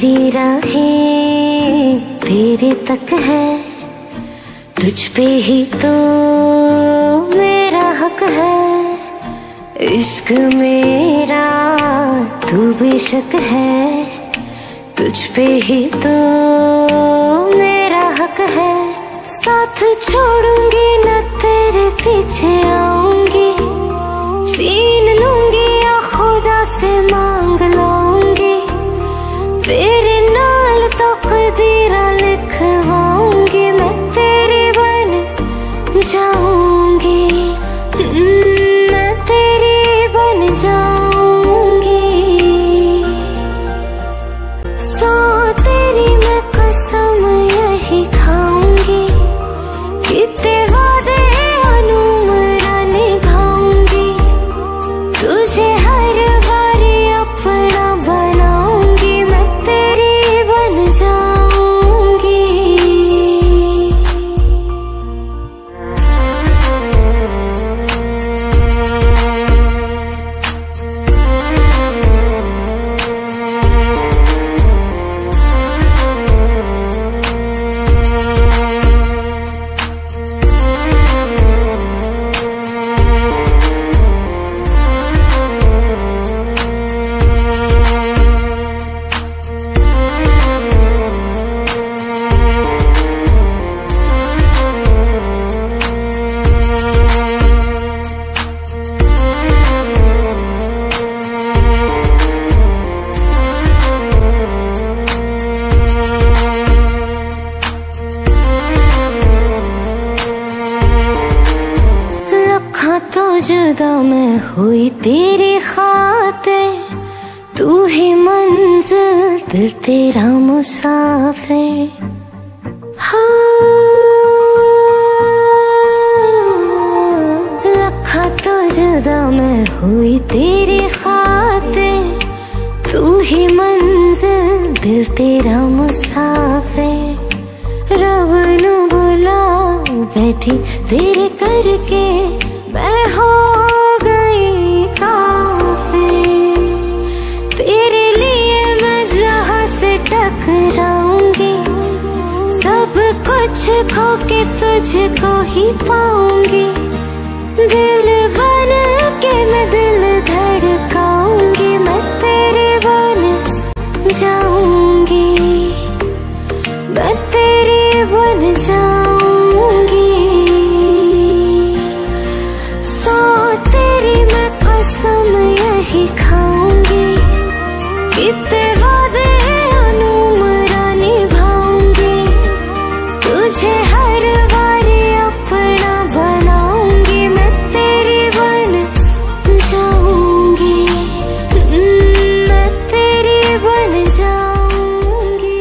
मेरी राहें तेरे तक है, तुझ पे ही तो मेरा हक है। इश्क मेरा तू बेशक है, तुझ पे ही तो मेरा हक है। साथ छोड़ूंगी न तेरे पीछे आऊंगी, छीन लूंगी या खुदा से मांग लूंगी, तेरे नाल तो कदीरा लिखवाऊंगी, मैं तेरी बन जाऊंगी, मैं तेरी बन जाऊंगी। सो तेरी मैं कसम यही खाऊंगी, कितने वादे अनुमरा निभाऊंगी, तुझे हर बारी अपना बनाऊंगी, मैं तेरी बन जाऊंगी। तो जुदा मैं हुई तेरी खातिर, तू ही मंजिल दिल तेरा मुसाफिर। लखा तो जुदा मैं हुई तेरी खातिर, तू ही मंजिल दिल तेरा मुसाफिर। रब नू बुला बैठी तेरे करके, मैं हो गई काफिर। तेरे लिए मैं जहां से टकराऊंगी, सब कुछ खो के तुझको ही पाऊंगी, दिल बन के मैं दिल धड़काऊंगी, मैं तेरे बन जाऊंगी, मैं तेरी बन जाऊंगी। तेरी मैं कसम यही खाऊंगी, कितने वादे अनुमरा निभाऊंगी, तुझे हर बारी अपना बनाऊंगी, मैं तेरी बन जाऊंगी, मैं तेरी बन जाऊंगी।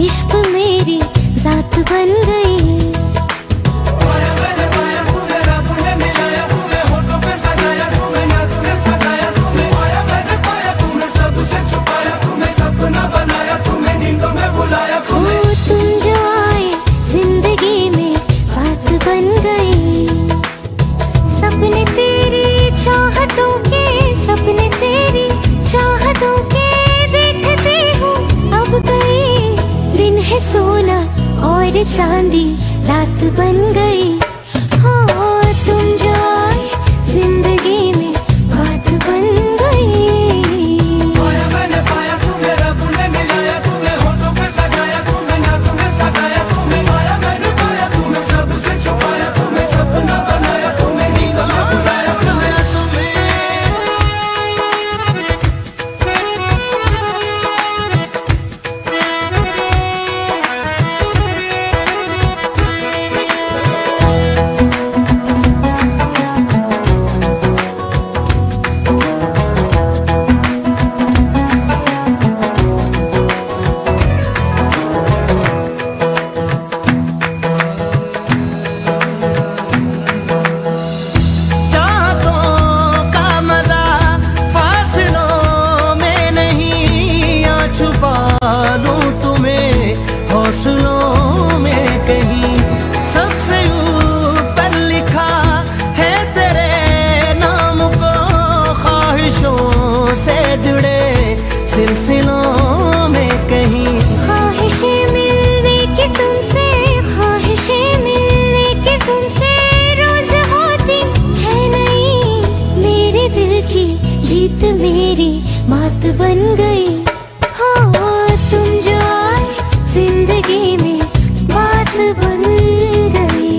इश्क मेरी जात बन गई। तुम जो आए जिंदगी में बात बन गई। सपने तेरी चाहतों के, सपने तेरी चाहतों के देखते हूँ अब गई। दिन है सोना और चांदी रात बन गई। हो तुम जो आए जिंदगी में बात बन गई। मैंने पाया तुम्हें, रब ने मिलाया तुम्हें, होठों पे सजाया तुम्हें, नाकों में सजाया तुम्हें, माया मैंने पाया तुम्हें, सबसे छुपाया तुम्हें, सपना बनाया तुम्हें, नींदों में बुलाया तुम्हें। हौसलों में कहीं सबसे ऊपर लिखा है तेरे नाम को, ख्वाहिशों से जुड़े सिलसिलों में कहीं। ख्वाहिशें मिलने की तुमसे, ख्वाहिशें मिलने की तुमसे रोज होती है नहीं, मेरे दिल की जीत मेरी मात बन गई। हो तुम जो आए जिंदगी में बात बन गई।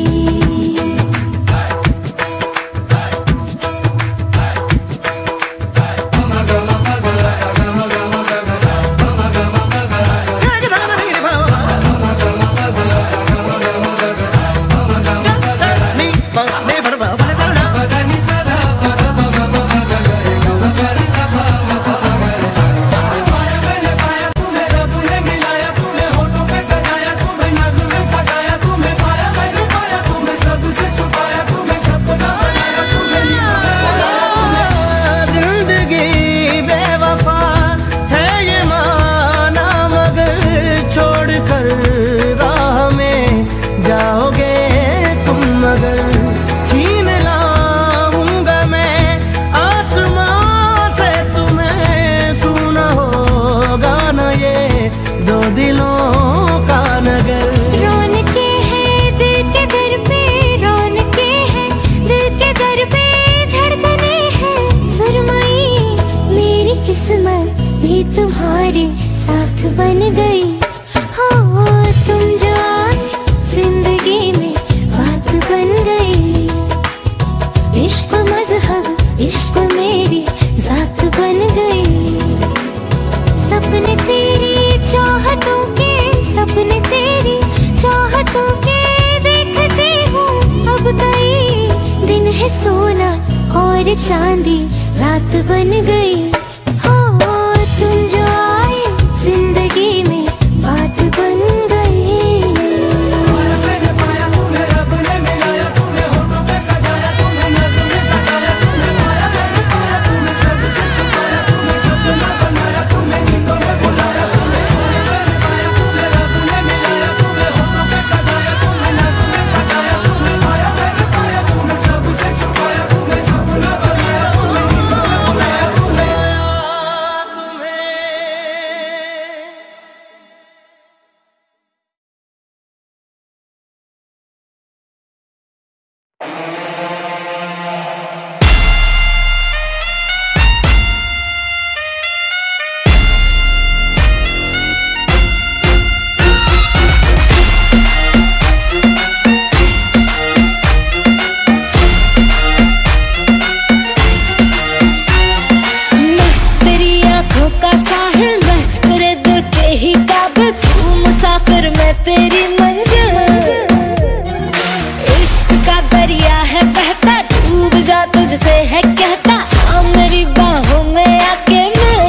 तुम्हारे साथ बन गई। हो तुम जो आए जिंदगी में बात बन गई। इश्क मजहब इश्क मेरी जात बन गई। सपने तेरी चाहतों के, सपने तेरी चाहतों के देखती हूँ अब कई दिन है सोना और चांदी रात बन गई। तुम जो आए जिंदगी में बात बन गई। पाया तुम्हें रब ने मिलाया, तुम्हें होठों पे सजाया, तुम्हें नज़्म में सजाया, तुम्हें पाया मैंने पाया, तुम्हें सबसे छुपाया, तुम्हें सपना बनाया, तुम्हें नींदों में बुलाया, तुम्हें पाया तुम्हें रब ने मिलाया, तुम्हें होठों पे सजाया, तुम्हें नज़्म में सजाया, तुम्हें पाया मैंने पाया, तुम्हें सबसे छुपाया, तुम्हें सपना बनाया, तुम्हें नींदों में बुलाया, तुम्हें तेरी मंजिल इश्क का दरिया है बहता, डूब जा तुझसे है कहता, आ मेरी बाहों में आके मिल।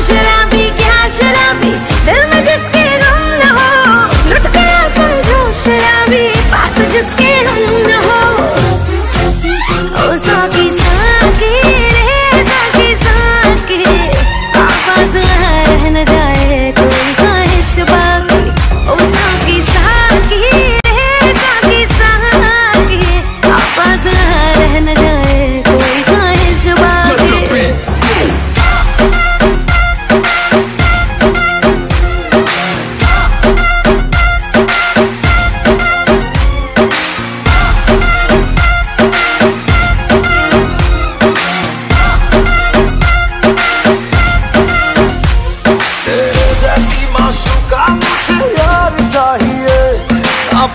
शराबी क्या शराबी दिल में जिसके गम न हो, लुट गया समझो शराबी पास जिसके हम न हो। ओ साकी साकी रे साकी साकी, आवाज रह न जाए कोई ख्वाहिश बाकी। ओ साकी साकी रे साकी साकी, आवाज रह न जाए कोई ख्वाहिश बाकी।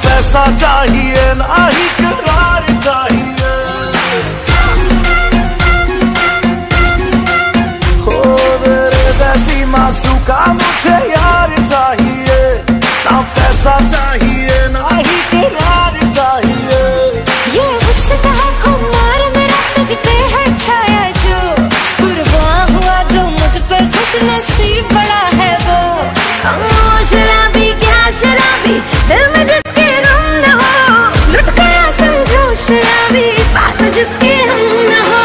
पैसा चाहिए ना ही करार चाहिए, हो मेरे जैसी माशूका मुझे यार चाहिए, ना पैसा चाहिए ना ही करार चाहिए। ये हुस्न का खुमार मेरा तुझ पे है छाया, जो कुर्बान हुआ जो मुझ पे खुश नसीब बड़ा है वो। शराबी क्या शराबी दिल में जिसके गम न हो, लुट गया समझो शराबी पास जिसके हम न हो।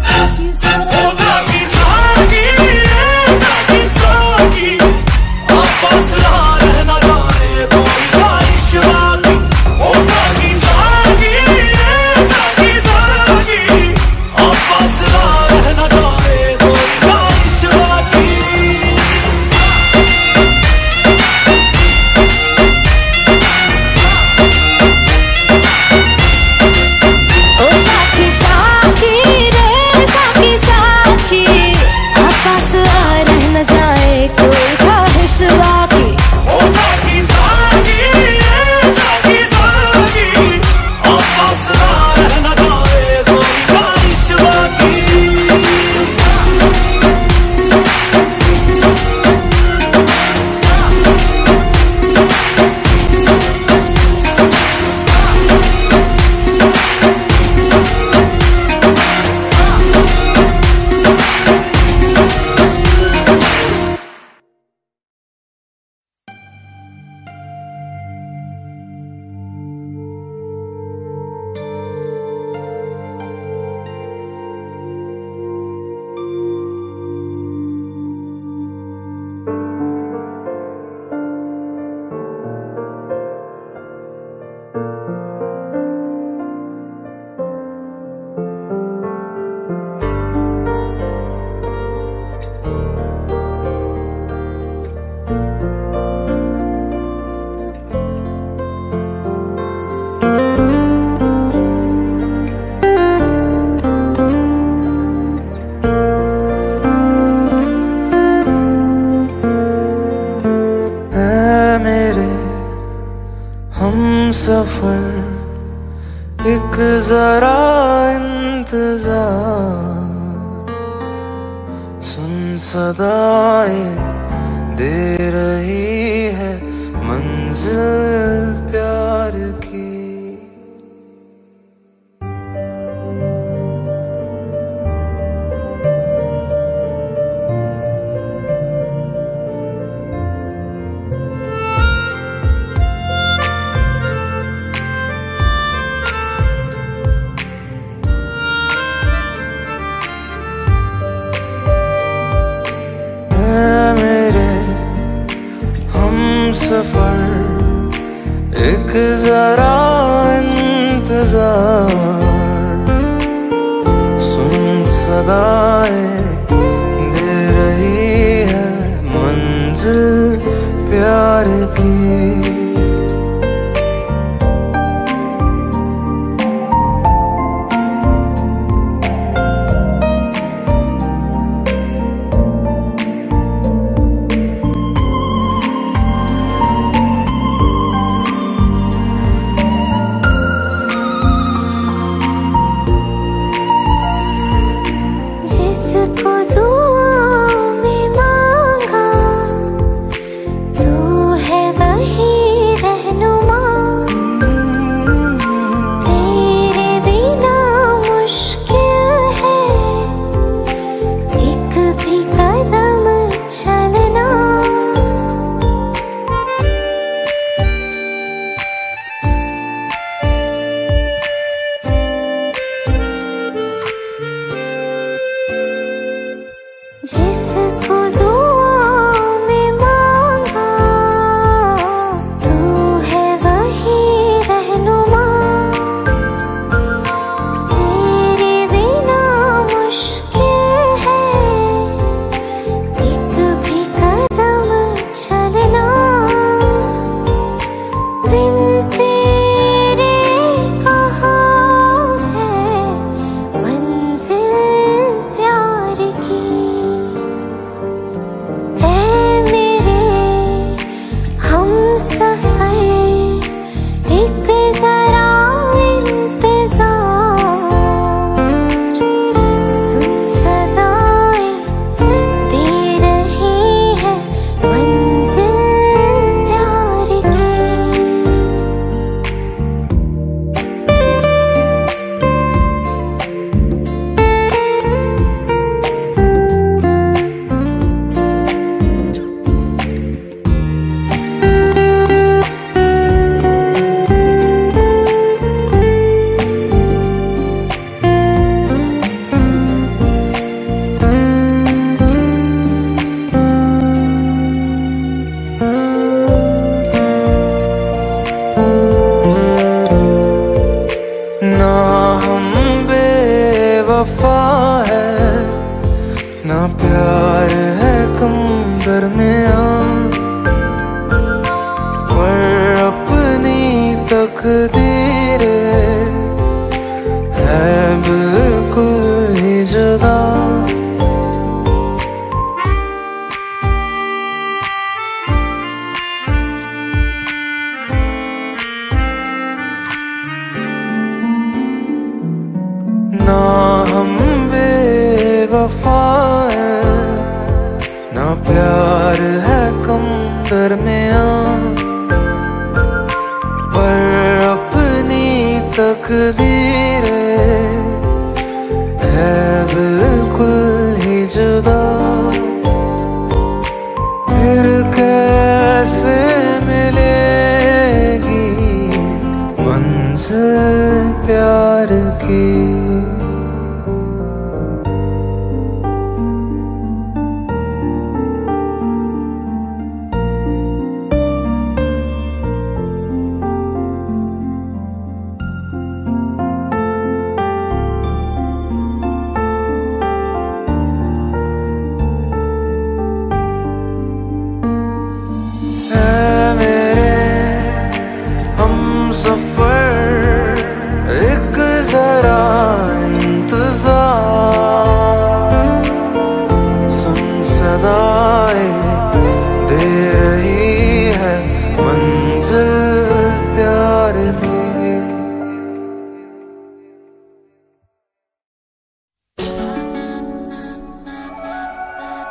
साकी साकी साकी साकी साकी सफर एक जरा इंतजार, सुन सदाएं दे रही है मंजिल प्यार की। सफर एक जरा इंतजार, सुन सदाएं दे रही है मंजिल प्यार की। जिसको दुआ में मांगा तू है वही रहनुमा, तेरे बिना मुश्किल है एक भी कदम चलना। बिन तेरे कहाँ है मंजिल प्यार की। ना प्यार है कम दरमियां, पर अपनी तकदीर है बिल्कुल ही जुदा। ना हम बेवफा ना प्यार है कम दरमियां, पर अपनी तकदीर है बिल्कुल ही जुदा। फिर कैसे मिलेगी मंजिल प्यार की।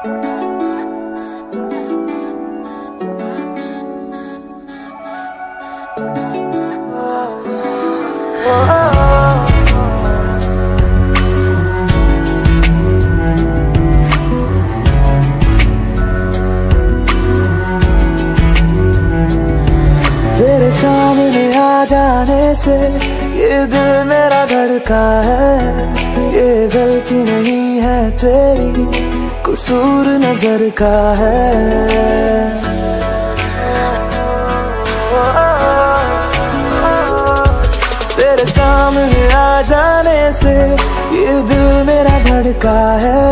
तेरे सामने आ जाने से ये दिल मेरा धड़का है, ये गलती नहीं है तेरी, कसूर नजर का है। तेरे सामने आ जाने से ये दिल मेरा धड़का है,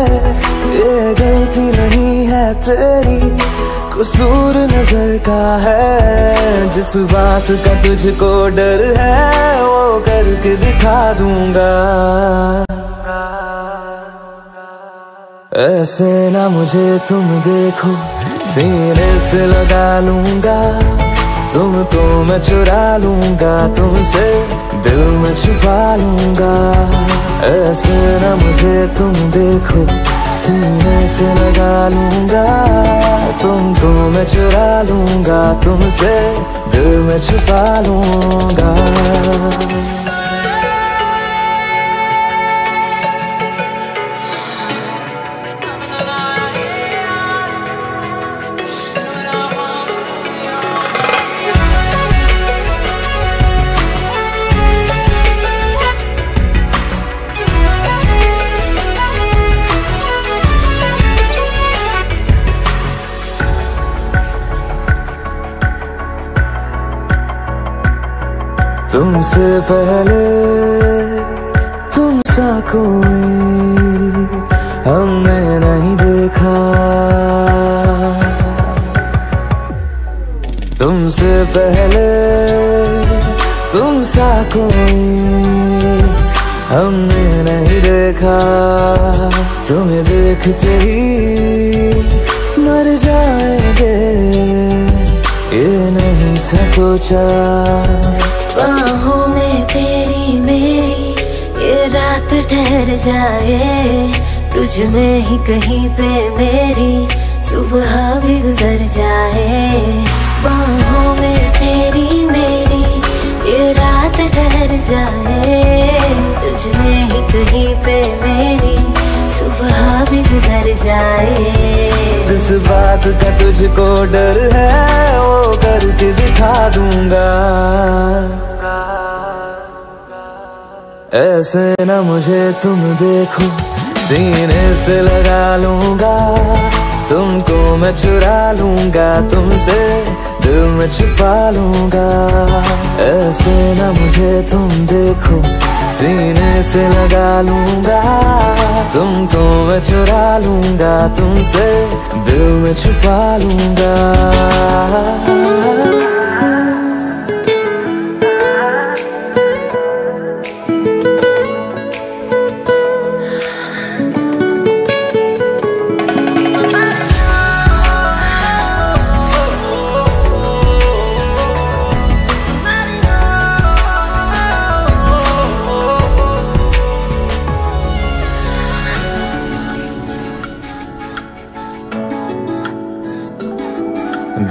ये गलती नहीं है तेरी, कसूर नजर का है। जिस बात का तुझको डर है वो करके दिखा दूंगा। ऐसे ना मुझे तुम देखो, सीने से लगा लूंगा, तुमको मैं चुरा लूंगा, तुमसे दिल में छुपा लूंगा। ऐसे ना मुझे तुम देखो, सीने से लगा लूंगा, तुमको मैं चुरा लूंगा, तुमसे दिल में छुपा लूंगा। तुमसे पहले तुम सा कोई हमने नहीं देखा, तुमसे पहले तुम सा कोई हमने नहीं देखा। तुम्हें देखते ही मर जाएंगे, ये नहीं था सोचा। बाहों में तेरी मेरी ये रात ठहर जाए, तुझ में ही कहीं पे मेरी सुबह भी गुजर जाए। बाहों में तेरी मेरी ये रात ठहर जाए, तुझ में ही कहीं पे मेरी सुबह भी गुजर जाए। जिस बात का तुझको डर है वो करके दिखा दूंगा। ऐसे ना मुझे तुम देखो, सीने से लगा लूंगा, तुमको मैं चुरा लूंगा, तुमसे दिल में छुपा लूंगा। ऐसे ना मुझे तुम देखो, सीने से लगा लूंगा, तुमको मैं चुरा लूंगा, तुमसे दिल में छुपा लूंगा।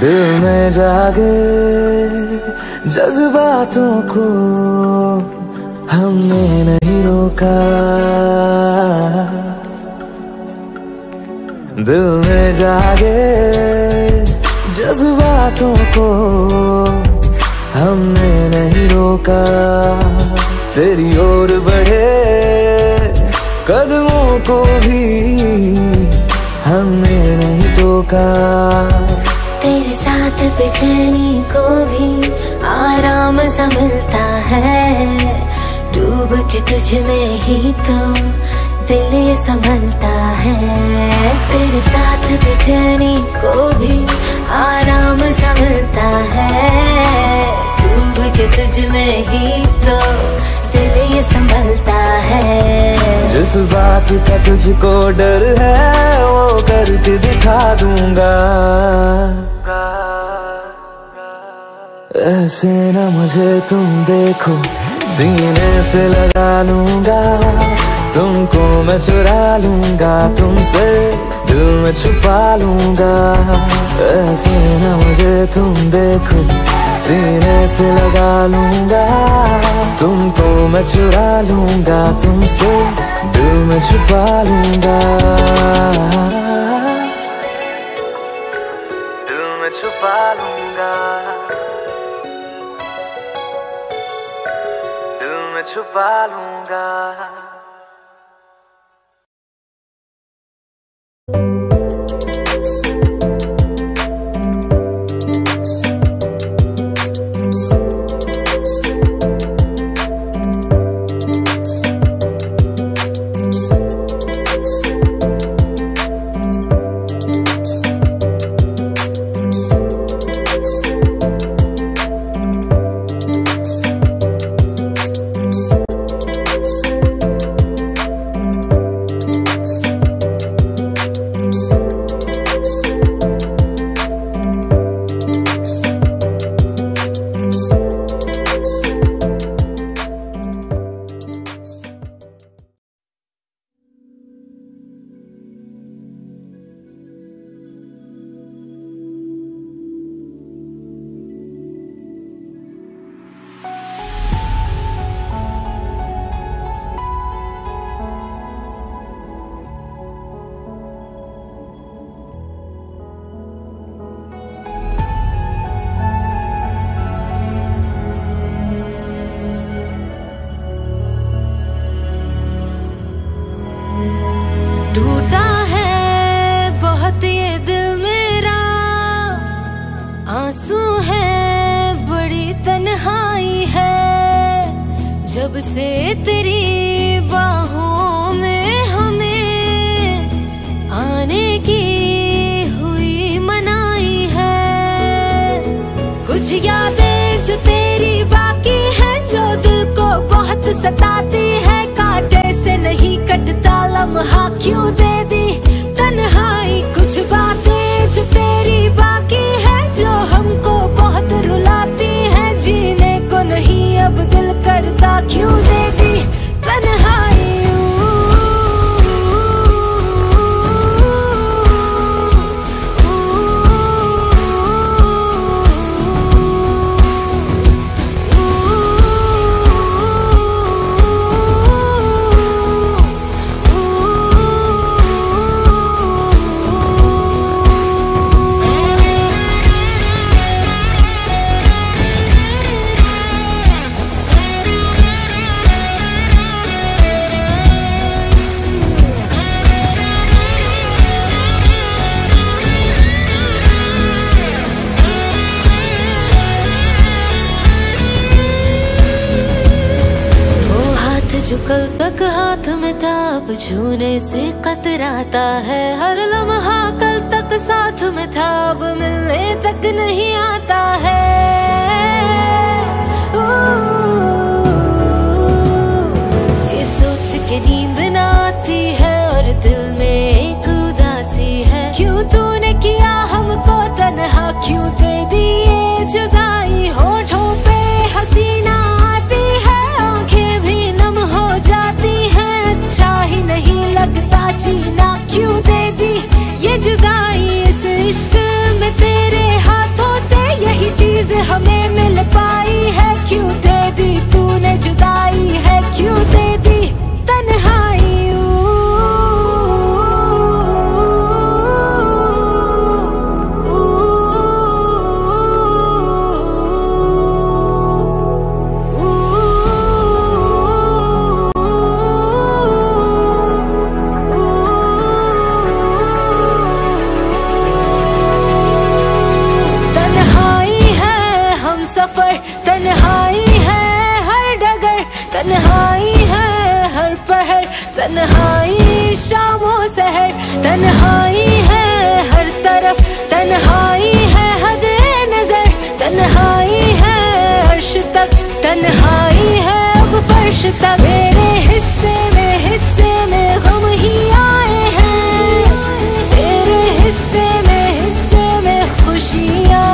दिल में जागे जज्बातों को हमने नहीं रोका, दिल में जागे जज्बातों को हमने नहीं रोका। तेरी ओर बढ़े कदमों को भी हमने नहीं टोका। तेरे साथ बेचैनी को भी आराम सा मिलता है, डूब के तुझ में ही तो दिल ये संभलता है। तेरे साथ बेचैनी को भी आराम सा मिलता है, डूब के तुझ में ही तो दिल ये संभलता है। जिस बात का तुझको डर है वो करके दिखा दूंगा। ऐसे ना मुझे तुम देखो, सीने से लगा लूंगा, तुमको मैं चुरा लूंगा, तुमसे दिल में मैं छुपा लूंगा। ऐसे न मुझे तुम देखो, सीने से लगा लूंगा। तुमको मैं चुरा लूंगा, तुमसे दिल में छुपा लूंगा। दिल में छुपा लूंगा, दिल में छुपा लूंगा। टूटा है बहुत ये दिल मेरा, आंसू है बड़ी तन्हाई है। जब से तेरी बाहों में हमें आने की हुई मनाई है। कुछ यादें जो तेरी बाकी है, जो दिल को बहुत सताती है। कांटे से नहीं कटता लम्हा क्यों दे दी तन्हाई। कुछ बातें जो तेरी बाकी है, जो हमको बहुत रुलाती है। जीने को नहीं अब दिल करता क्यों दे दी तन्हाई। जो कल तक हाथ में था, अब छूने से कतराता है। हर लम्हा कल तक साथ में था, अब मिलने तक नहीं आता है। ये सोच के नींद ना आती है, और दिल में एक उदासी है। क्यों तूने किया हमको तन्हा, क्यों दे दी ये जुदाई। होठों पे हसीना आती है, आंखें भी नम हो जाती हैं। अच्छा ही नहीं लगता जीना, क्यों दे दी ये जुदाई। इस इश्क में तेरे हाथों से यही चीज हमें मिल पाई है। क्यों दे दी तूने जुदाई है, क्यों दे दी तन्हाई। तन्हाई है हर डगर, तन्हाई है हर पहर। तन्हाई शामों सहर, तन्हाई है हर तरफ। तन्हाई है हद नजर, तन्हाई है अर्श तक। तन्हाई है अब फर्श तक। मेरे हिस्से में गम ही आए हैं, तेरे हिस्से में खुशियाँ।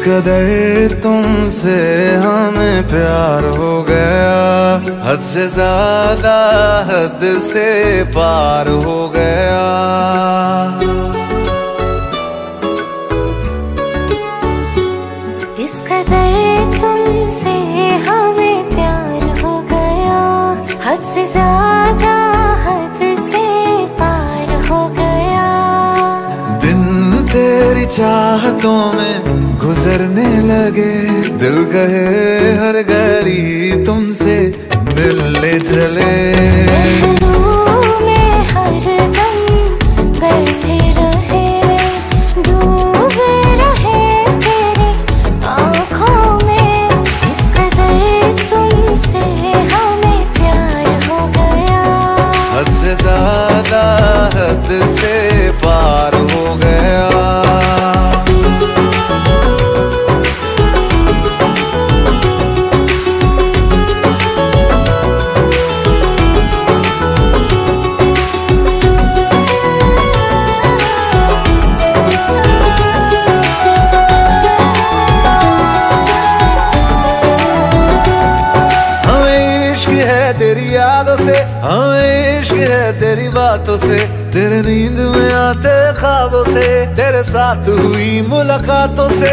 कदर तुमसे हमें प्यार हो गया, हद से ज्यादा हद से पार हो गया। इस कदर तुमसे हमें प्यार हो गया, हद से ज्यादा हद से पार हो गया। दिन तेरी चाहतों में गुजरने लगे, दिल कहे हर घड़ी तुमसे मिलने चले। पहलू में हरदम बैठे रहे, डूबे रहे तेरी आँखों में। इस कदर तुमसे हमें प्यार हो गया, हद से ज्यादा हद से पार हो गया। तेरी यादों से, हमें इश्क है तेरी बातों से, तेरे नींद में आते ख्वाबों से, तेरे साथ हुई मुलाकातों से।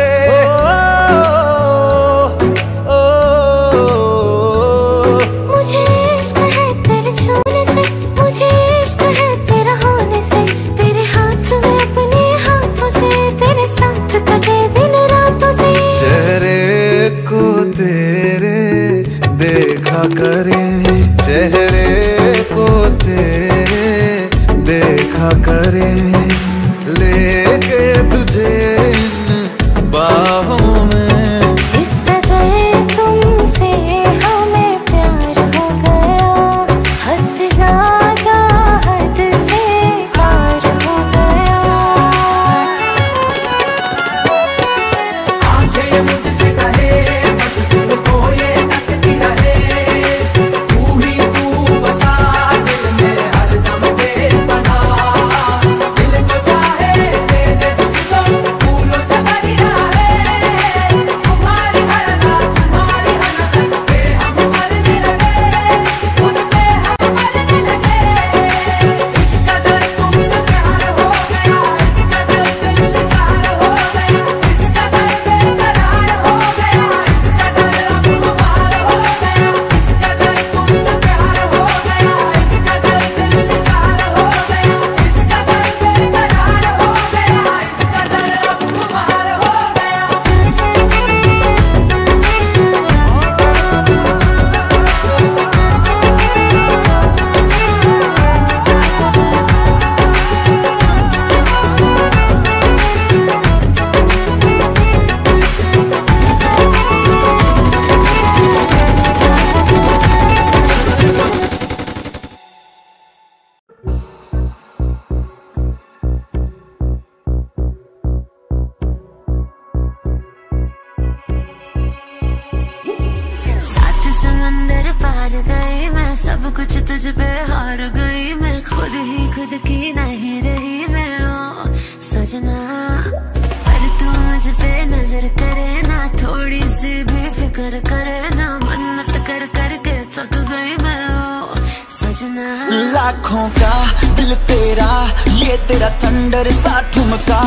मुझे इश्क है तेरे छूने से, मुझे इश्क है तेरा होने से, तेरे हाथ में अपने हाथों से, तेरे साथ कटे दिन रातों से। चेहरे को तेरे देखा करे, चेहरे को तेरे देखा करे, लेके तुझे इन बाहों में। इस कदर तुमसे हमें प्यार हो गया, हद से ज्यादा हद से पार हो गया। आंखें मुझसे कहे बस तुमको ये तकती रहे, तू ही तू बसा दिल में हर दम बेपना। दिल जो चाहे दे दे तुझको, फूलों से भरी है, तुम्हारी हर रात तुम्हारी हर पे हम मरने लगे, खुद पे हम मरने लगे। इस कदर तुमसे प्यार हो गया, इस कदर दिल निसार हो गया, इस कदर बेकरार हो गया, इस कदर अब खुमार हो गया, इस कदर तुमसे प्यार हो गया, इस कदर दिल निसार हो गया, इस कदर बेकरार हो गया, इस कदर अब खुमार हो साथ समंदर पार गई मैं, सब कुछ तुझ पे हार गई मैं, खुद ही खुद की नहीं रही मैं ओ सजना। पर तू मुझ पे नजर करे ना, थोड़ी सी भी फिक्र करे ना, मन्नत कर करके थक गई मैं ओ सजना। लाखों का दिल तेरा, ये तेरा थंडर सा ठुमका,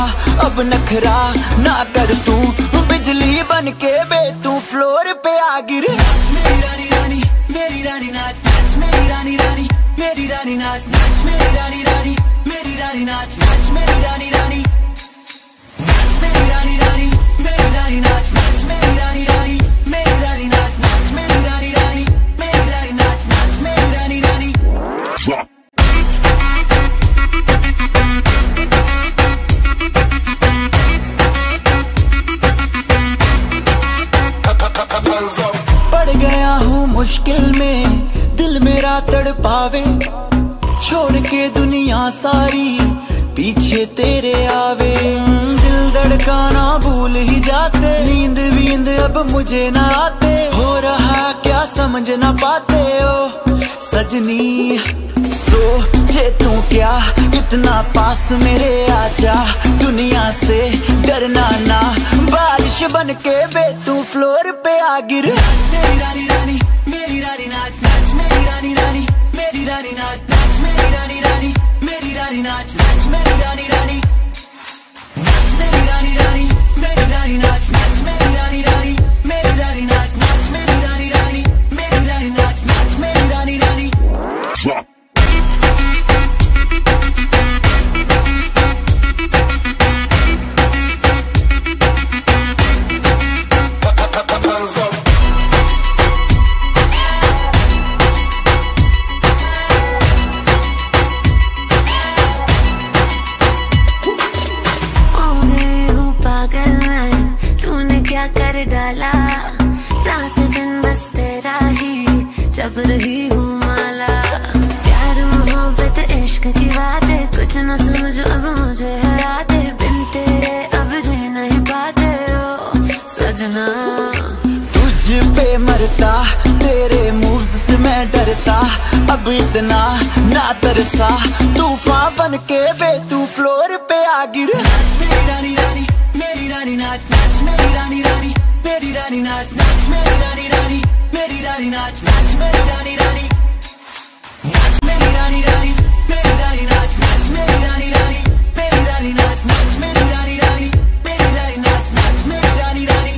अब नखरा ना कर तू, बिजली बन के बे तू फ्लोर पे आ गिर। मेरी रानी रानी मेरी रानी नाच नाच, मेरी रानी रानी मेरी रानी नाच नाच, मेरी रानी रानी मेरी रानी नाच नाच, मेरी रानी रानी नाच, मेरी रानी रानी मेरी रानी नाच नाच, मेरी रानी रानी मेरी रानी नाच नाच, मेरी रानी रानी मेरी रानी नाच नाच, मेरी रानी रानी। पड़ गया हूँ मुश्किल में, दिल मेरा तड़पावे, छोड़ के दुनिया सारी पीछे तेरे आवे। दिल धड़काना भूल ही जाते, नींद वींद अब मुझे न आते, हो रहा क्या समझ न पाते ओ सजनी। सोचे तू क्या इतना पास मेरे आजा, दुनिया से डरना ना बारिश बन के बे तू फ्लोर पे आ गिर। मेरी रानी रानी मेरी रानी नाच नाच मेरी रानी रानी मेरी रानी नाच नाच मेरी रानी रानी मेरी रानी नाच नाच मेरी रानी रानी मेरी रानी रानी मेरी रानी नाच नाच मेरी रानी रानी मेरी रानी नाच नाच मेरी रानी रानी मेरी रानी नाच नाच मेरी रानी रानी। कर डाला रात दिन बस तेरा ही जब रही हूँ माला। प्यार मोहब्बत इश्क की बातें कुछ न समझो अब मुझे हराते बिन तेरे अब जी नहीं पाते हो सजना। तुझ पे मरता तेरे मूव्स से मैं डरता अब इतना ना तरसा तूफान बन के बे तू फ्लोर पे आ गिर। मेरी रानी रानी मेरी रानी नाच नाच मेरी रानी रानी मेरी रानी नाच नाच मेरी रानी रानी मेरी रानी नाच नाच मेरी रानी रानी मेरी रानी रानी मेरी रानी नाच नाच मेरी रानी रानी मेरी रानी नाच नाच मेरी रानी रानी मेरी रानी नाच नाच मेरी रानी रानी।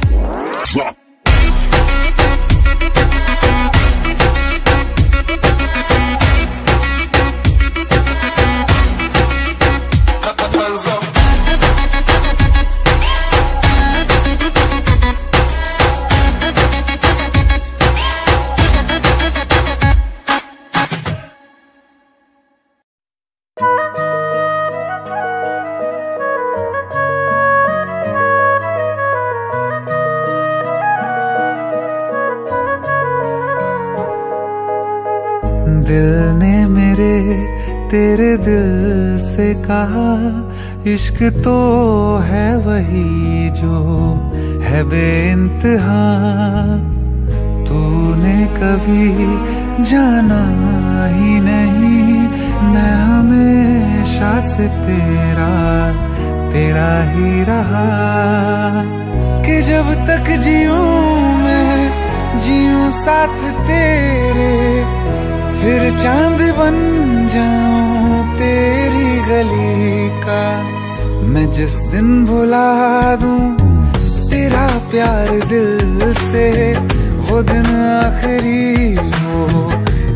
दिल ने मेरे तेरे दिल से कहा इश्क तो है वही जो है बेइंतहा। तूने कभी जाना ही नहीं मैं हमेशा से तेरा तेरा ही रहा कि जब तक जीऊं मैं जीऊं साथ तेरे फिर चांद बन जाऊं तेरी गली का। मैं जिस दिन भुला दूं तेरा प्यार दिल से वो दिन आखिरी हो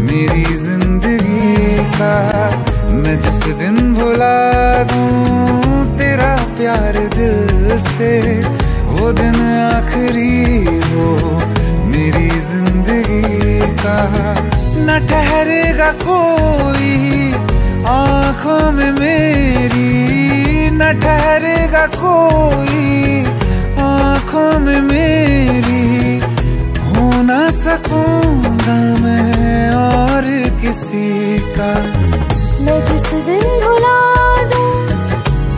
मेरी जिंदगी का। मैं जिस दिन भुला दूं तेरा प्यार दिल से वो दिन आखिरी हो मेरी जिंदगी का। न ठहरेगा कोई आँखों में मेरी न ठहरेगा कोई आँखों में मेरी हो ना सकूंगा मैं और किसी का। मैं जिस दिन भुला दूं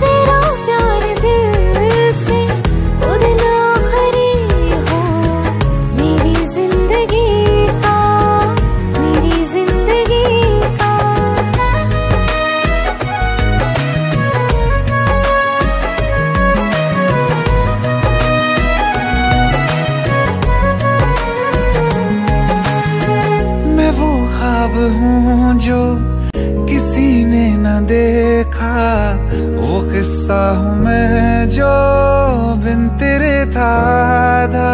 तेरा प्यार दिल से वो दिन आखिरी हो मेरी जिंदगी का मेरी जिंदगी का। मैं वो ख्वाब हूँ जो किसी ने न देखा वो किस्सा हूँ मैं जो बिन तेरे था आधा।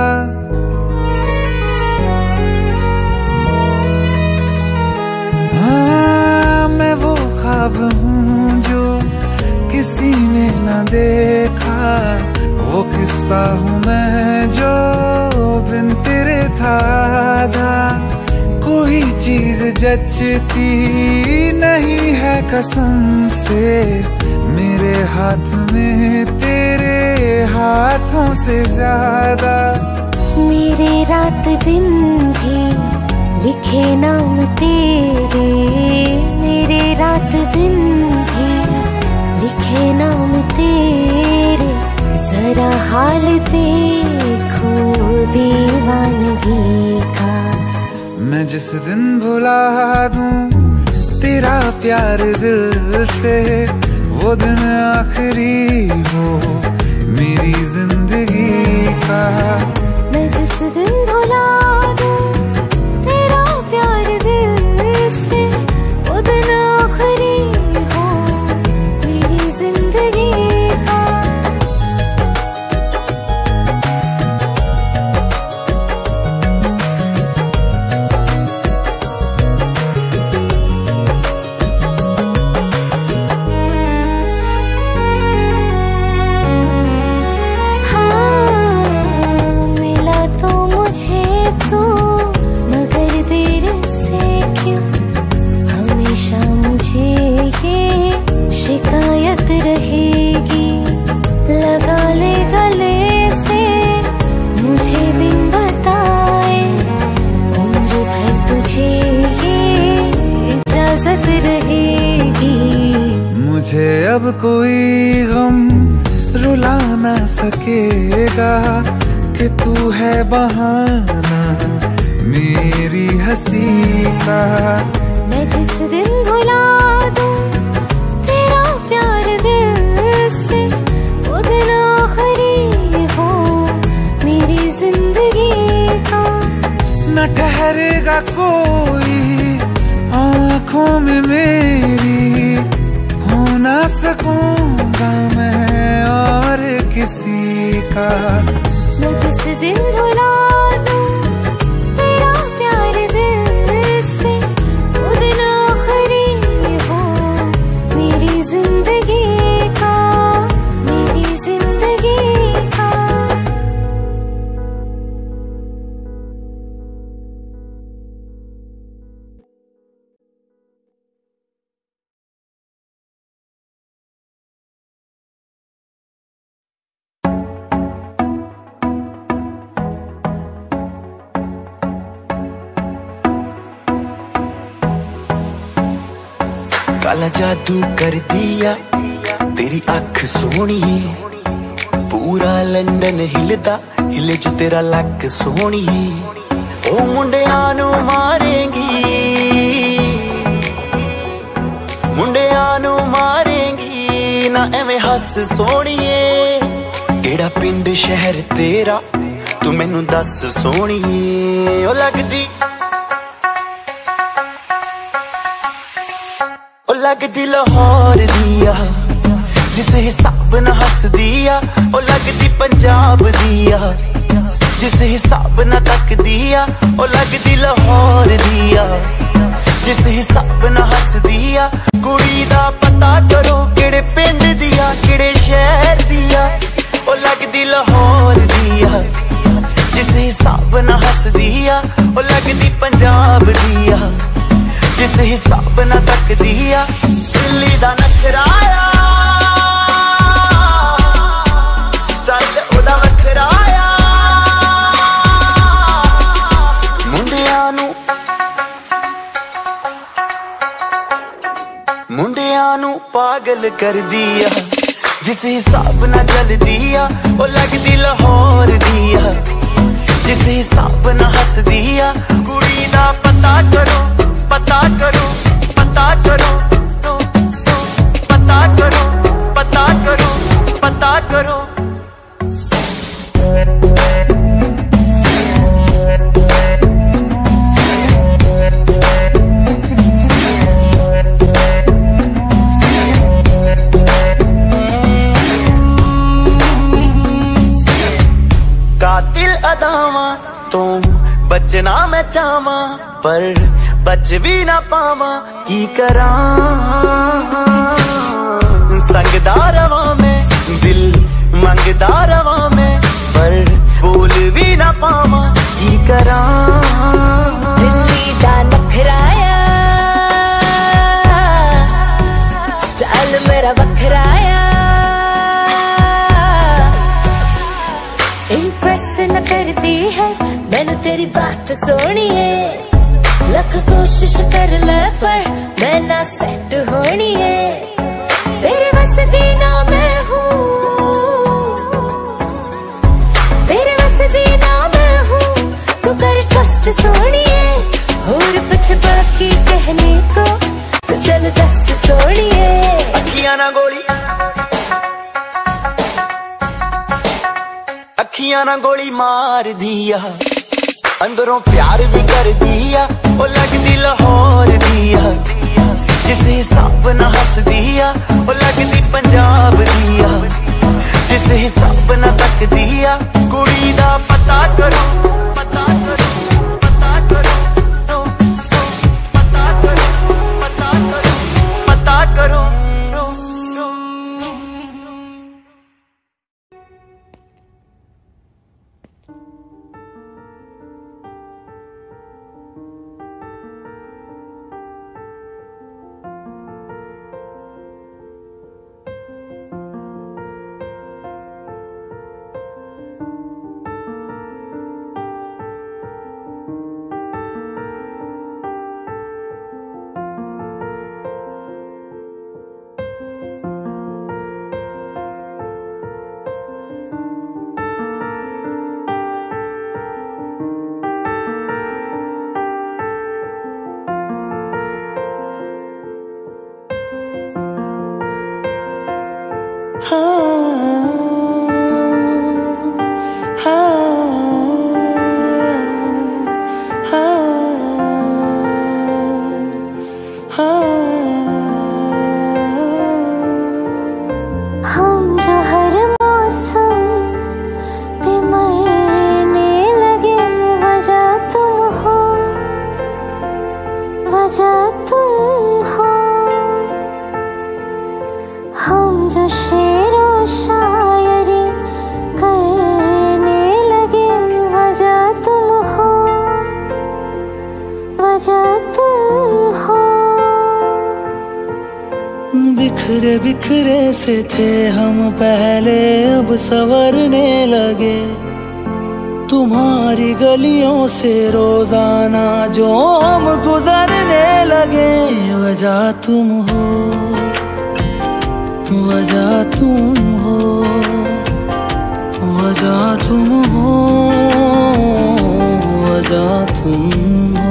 हाँ मैं वो ख्वाब हूँ जो किसी ने न देखा वो किस्सा हूँ मैं जो बिन तेरे था आधा। कोई चीज जचती नहीं है कसम से मेरे हाथ में तेरे हाथों से ज्यादा। मेरे रात दिन भी लिखे नाम तेरे मेरे रात दिन भी लिखे नाम तेरे। जरा हाल देखो दीवानगी का। मैं जिस दिन भुला दूं तेरा प्यार दिल से वो दिन आखिरी हो मेरी जिंदगी का। मैं जिस दिन भुला दूं तेरा प्यार दिल से, वो दिन आखिरी हो मेरी जिंदगी का। शिकायत रहेगी, लगा ले गले से मुझे बिन बताए, उम्र भर तुझे ये इजाजत रहेगी। मुझे अब कोई गम रुला ना सकेगा कि तू है बहाना मेरी हंसी का। मैं जिस दिन भुला दूं तेरा प्यार दिल से, वो दिन आखिरी हो मेरी जिंदगी का। न ठहरेगा कोई आँखों में मेरी, हो ना सकूंगा मैं और किसी का। मैं जिस दिन भुला दूं तेरा प्यार दिल से, वो दिन आखिरी हो मेरी जिंदगी का, मेरी जिंदगी का। काला जादू कर दिया तेरी अख सोनी, पूरा लंडन हिलदा हिले जो तेरा लक सोनी। ओ मुंडियां नू मारेंगी, मुंडियां नू मारेंगी ना एवें हस सोनिए। केड़ा पिंड शहर तेरा तू मैनू दस सोनिए। ओ लगदी लगदी लाहौर दिया जिस हिसाब न हस दिया, ओ लगदी पंजाब दिया जिस हिसाब न तक दिया, ओ लगदी लाहौर दिया जिस हिसाब न हस दिया। कुड़ी दा पता करो केड़े पिंड दिया केड़े शहर दिया, ओ लगदी लाहौर दिया जिस हिसाब न हस दिया, ओ लगदी पंजाब दिया जिस हिसाब न तक दिया। दिल्ली दा नखराया स्टाइल ओदा वखराया, मुंडियां नू पागल कर दिया जिस हिसाब न जल दिया, ओ लगदी लाहौर दिया जिस हिसाब न हस दिया। कुड़ी दा पता करो, पता करो, पता करो, पता करो, पता करो, पता करो। कातिल अदावा तो बचना मैं चाहवा, पर बच भी ना पावा की करा। संगदा रवा में दिल मंगदा रवा में, पर बोल भी ना पावा की करा। दिल्ली दा नखराया स्टाइल मेरा बखराया, इम्प्रेस न करती है मैनू तेरी बात सोनी है। लख कोशिश कर ले पर मैं ना सेट होनी है, तेरे बस दी ना मैं हूँ, तेरे बस दी ना मैं हूँ। तू कर ट्रस्ट सोनी है, और कुछ बाकी कहने को तो चल दस सोनी है। अखियां ना गोली दुनिया ना गोली मार दिया, अंदरों प्यार भी कर दिया, वो लगती लाहौर दिया, जिस हिसाब ना हंस दिया, वो लगती पंजाब दिया, जिस हिसाब ना तक दिया, कुड़ी दा पता करो, पता करो, पता करो, पता करो, पता करो, पता करो। बिखरे बिखरे से थे हम पहले, अब संवरने लगे। तुम्हारी गलियों से रोजाना जो हम गुजरने लगे। वजह तुम हो, वजह तुम हो, वजह तुम हो, वजह तुम हो।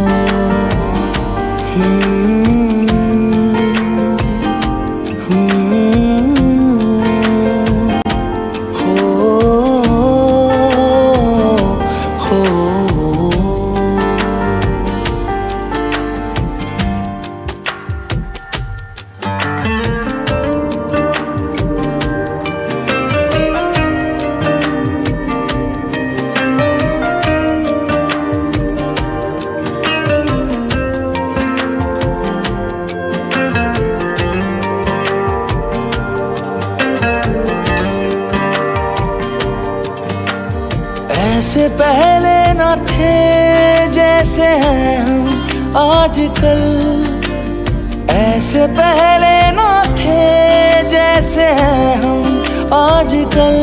ऐसे पहले न थे जैसे हैं हम आजकल, ऐसे पहले न थे जैसे हैं हम आजकल।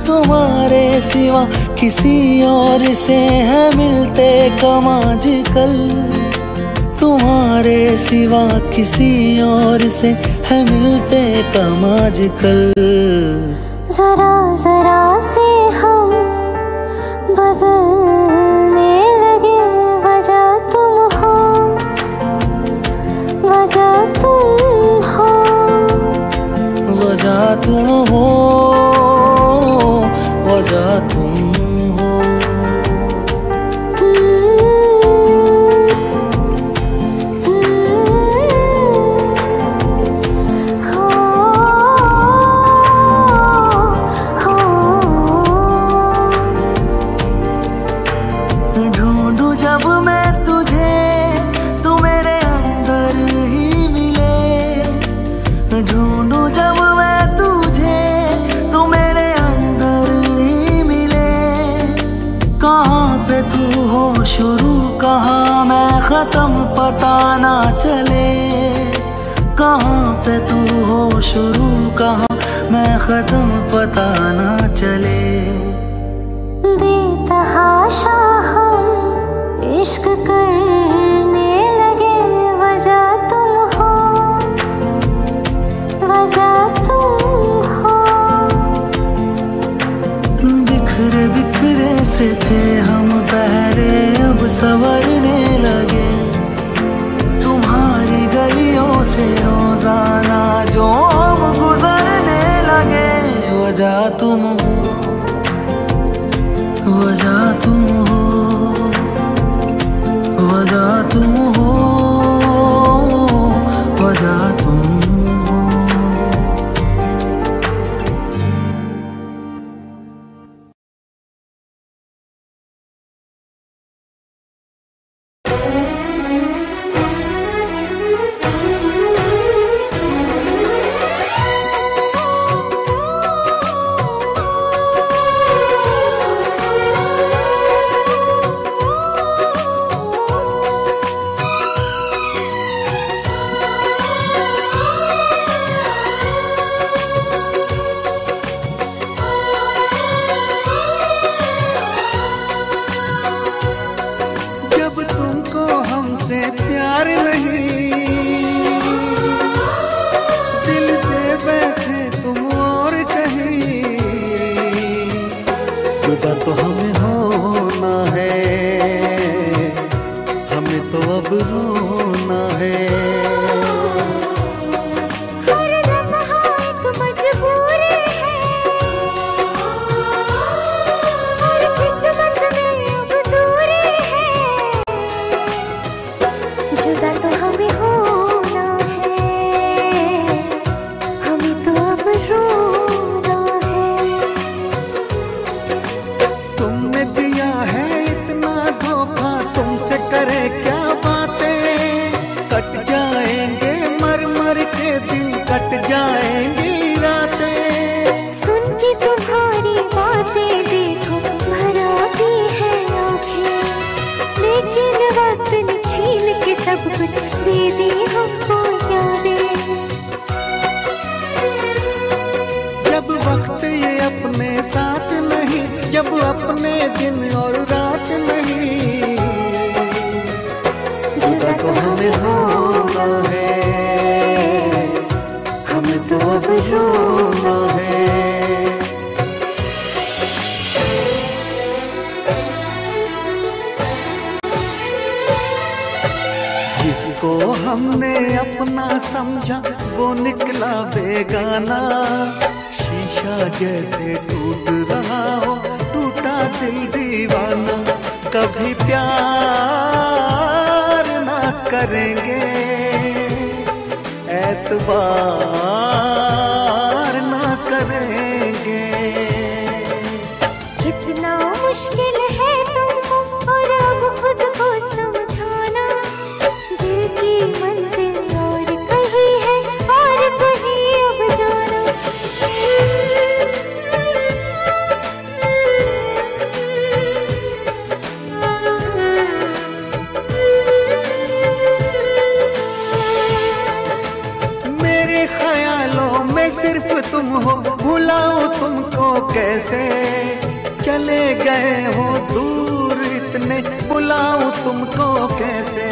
तुम्हारे सिवा किसी और से है मिलते कम आजकल, तुम्हारे सिवा किसी और से है मिलते कम आजकल। जरा जरा से हम बदलने लगे, वजह तुम हो, वजह तुम हो, वजह तुम हो, वजह तुम हो। ढूंढूं जब मैं तुझे तू मेरे अंदर ही मिले, ढूंढूं जब मैं तुझे तू मेरे अंदर ही मिले। कहाँ पे तू हो शुरू, कहाँ मैं खत्म पता ना चले। कहाँ पे तू हो शुरू, कहाँ मैं खत्म पता ना चले। बेतहाशा हम इश्क करने लगे, वजह तुम हो, वजह तुम हो। बिखरे बिखरे से थे हम पहले, अब संवरने लगे। तुम्हारी गलियों से रोजाना जो हम गुजरने लगे। वजह तुम हो, वजह तुम हो, वजह तुम हो, वजह तुम हो। जिसको हमने अपना समझा वो निकला बेगाना, शीशा जैसे टूट रहा हो टूटा दिल दीवाना। कभी प्यार ना करेंगे, एतबार ना करेंगे। कितना मुश्किल है तुमको और अब खुद को समझाना, दिल की मंजिल और कहीं है और कहीं अब जाना। मेरे ख्यालों में सिर्फ तुम हो, भुलाऊं तुमको कैसे। चले गए हो दूर इतने, बुलाऊं तुमको कैसे।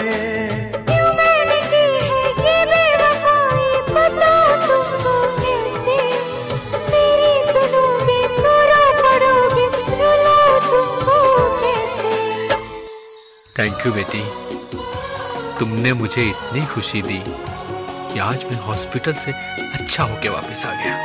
क्यों मैंने की है ये बेवफाई, बताओ तुमको कैसे। मेरी सुनोगे तो रो पड़ोगे, रुलाऊं तुमको कैसे। थैंक यू बेटी, तुमने मुझे इतनी खुशी दी कि आज मैं हॉस्पिटल से अच्छा होके वापस आ गया।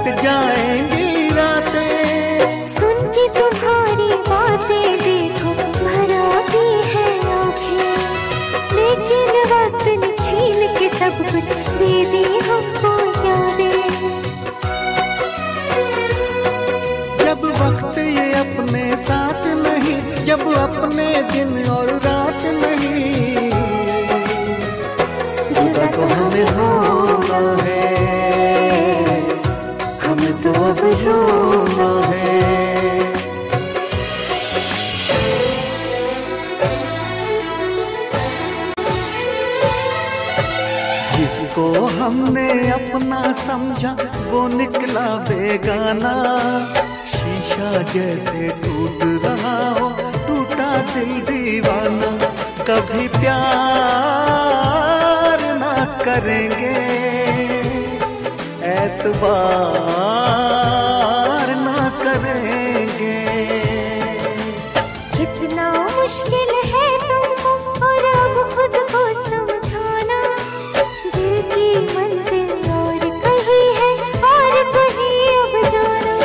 कट जाएंगी रातें। सुन के तुम्हारी बातें देखो भर आती है आँखें, लेकिन वक्त ने छीन के सब कुछ दे दी हमको यादें। जब वक्त ये अपने साथ नहीं, जब अपने दिन और रात नहीं, जुदा तो हमें होना है, हमें तो अब रोना है। जिसको हमने अपना समझा वो निकला बेगाना, शीशा जैसे टूट रहा हो टूटा दिल दीवाना। कभी प्यार ना करेंगे, एतबार ना करेंगे। कितना मुश्किल है तुमको और अब खुद को समझाना, दिल की मंजिल और कहीं है और कहीं अब जाना।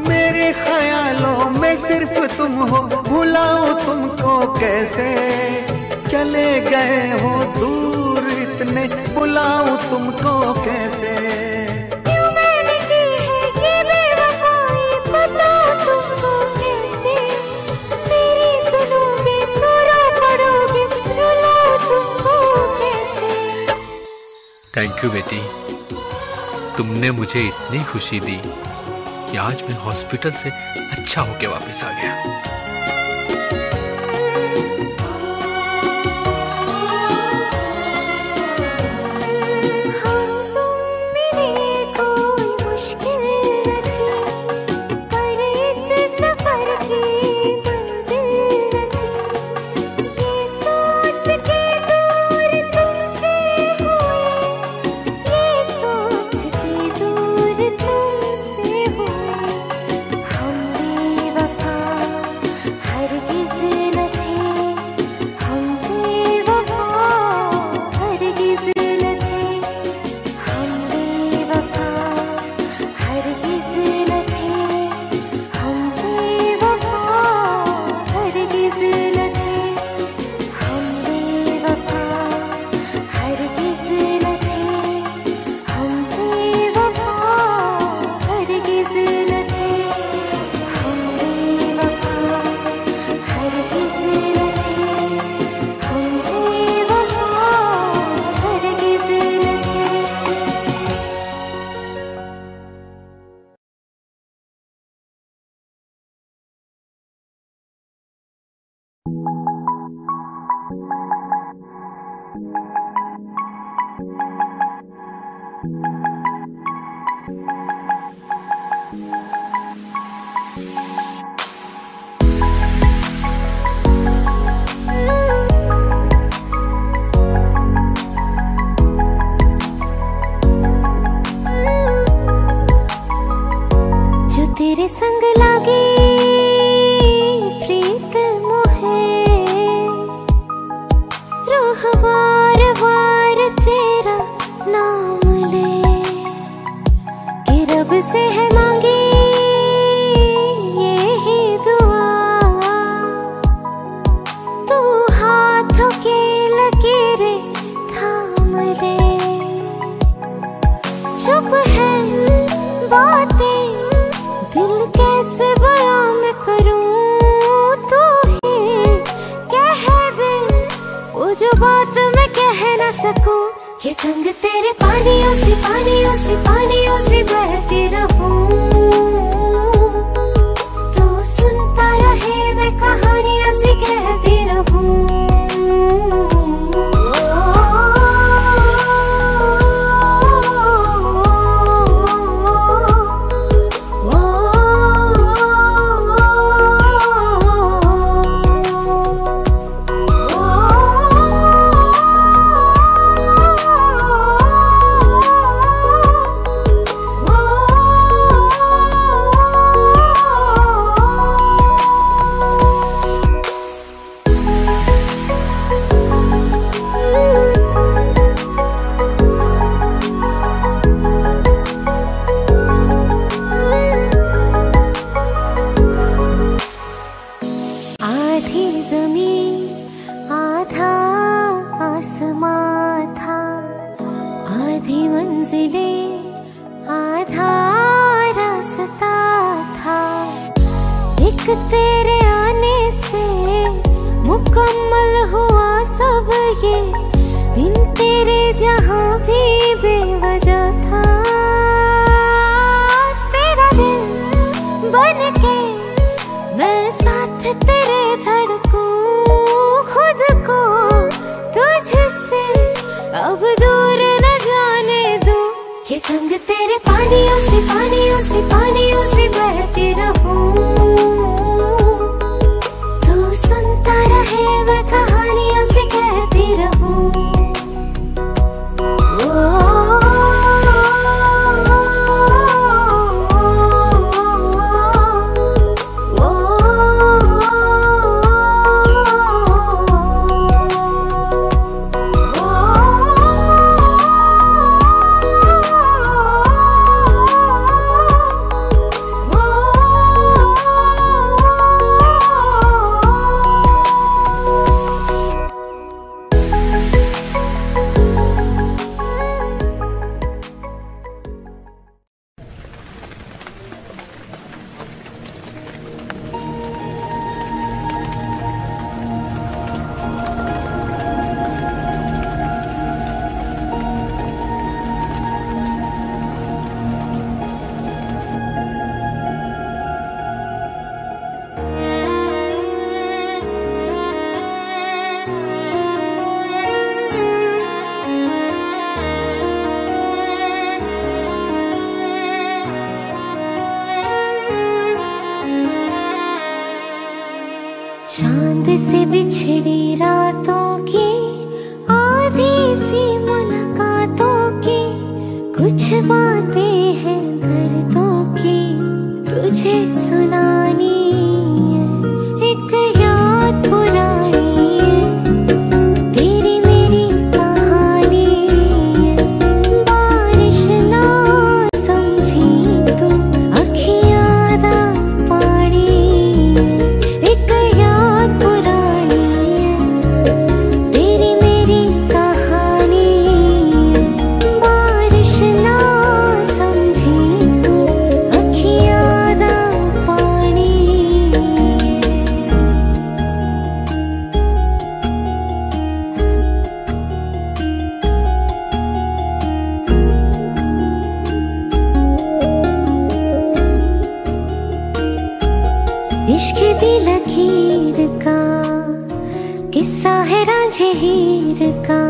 मेरे ख्यालों में सिर्फ तुम हो, भुलाऊं तुमको कैसे। चले गए हो दूर इतने, बुलाऊं तुमको कैसे। क्यों मैंने की है ये बेवफाई, बताओ तुमको कैसे। मेरी सुनोगे तो रो पड़ोगे, रुलाऊं तुमको कैसे। थैंक यू बेटी, तुमने मुझे इतनी खुशी दी कि आज मैं हॉस्पिटल से अच्छा होके वापस आ गया। हम तुम मिले कोई मुश्किल न थी, पर इस सफर की मंजिल न थी। ये सोच के दूर तुमसे हुए, ये सोच के दूर तुमसे हुए। हम बेवफा हरगिज़ न थे, हम बेवफा हरगिज़ न थे। हम बेवफा हरगिज़ न थे, हम बेवफा हरगिज़ न थे। हम बेवफा हरगिज़ न थे, हम बेवफा हरगिज़ न थे। हम बेवफा हरगिज़ न थे, हम बेवफा हरगिज़ न थे। जो तेरे संग लागे प्रीत मोहे, रूह बार बार तेरा नाम ले। कि रब से है मांगी यही दुआ, तू हाथों की लकीरें थाम ले। चुप है बातें दिल कैसे बयां मैं करूं, तू ही कह दे वो जो बात मैं कह ना सकूं। कि संग तेरे पानियों से पानियों से पानियों से बहती रहूं, तो सुनता रहे मैं कहानियां सी कहती रहूं। एक तेरे आने से मुकम्मल हुआ सब ये दिन, तेरे जहां भी बेवजह था। तेरा दिल बन के मैं साथ तेरे धड़कूं, खुद को तुझसे अब दूर न जाने दूं, कि संग तेरे पानियों से पानियों से पानियों से बहती रहूं। तू सुनता रहे मैं कहानियों से कहती रहूं। चांद से बिछड़ी रातों की आधी सी मुलाकातों की कुछ बातें हैं दर्दों की तुझे सुनानी है। एक याद पुरानी है, तेरी मेरी कहानी है। बारिश ना समझी तू, अखियां दा पानी है। एक याद पुरानी है, तेरी मेरी कहानी है। बारिश ना समझी तू, अखियां दा पानी है। इश्क दी लकीर का किस्सा है रांझे हीर का,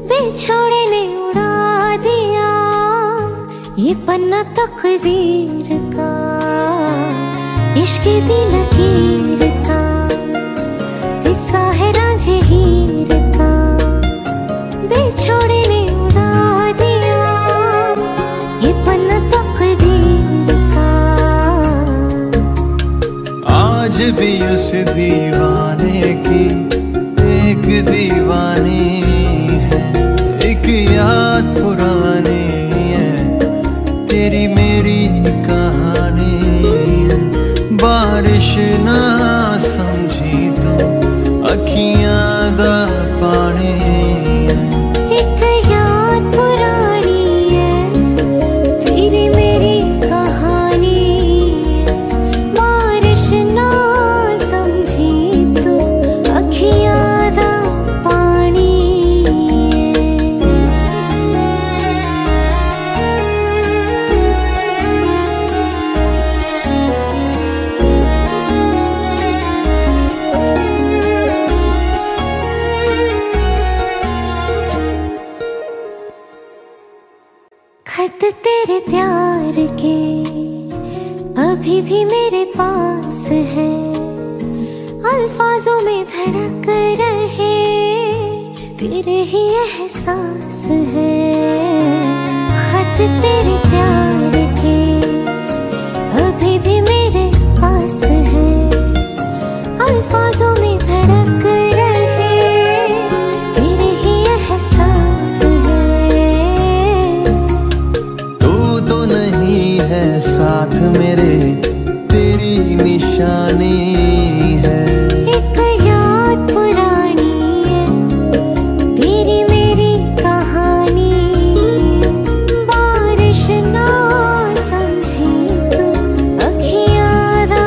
बेछोड़े ने उड़ा दिया ये पन्ना तकदीर का। इश्क दी लकीर का किस्सा है रांझे हीर का, बेछोड़े ने उड़ा दिया ये पन्ना तकदीर का। आज भी उस दीवाने की एक दीवानी है, एक याद पुरानी है। तेरी मेरी कहानी है। बारिश ना समझी तो अखियां दा पानी है। एक याद पुरानी है, तेरी मेरी कहानी है। बारिश ना समझी तू, अखियां दा पानी है। खत तेरे प्यार के अभी भी मेरे पास है, अल्फाजों में धड़क रहे तेरे ही एहसास है। खत तेरे प्यार के अभी भी मेरे पास है, अल्फाजों में धड़क रहे तेरे ही एहसास है। तू तो नहीं है साथ मेरे, तेरी निशानी है। एक याद पुरानी है, तेरी मेरी कहानी है। बारिश ना समझी तू, अखियां दा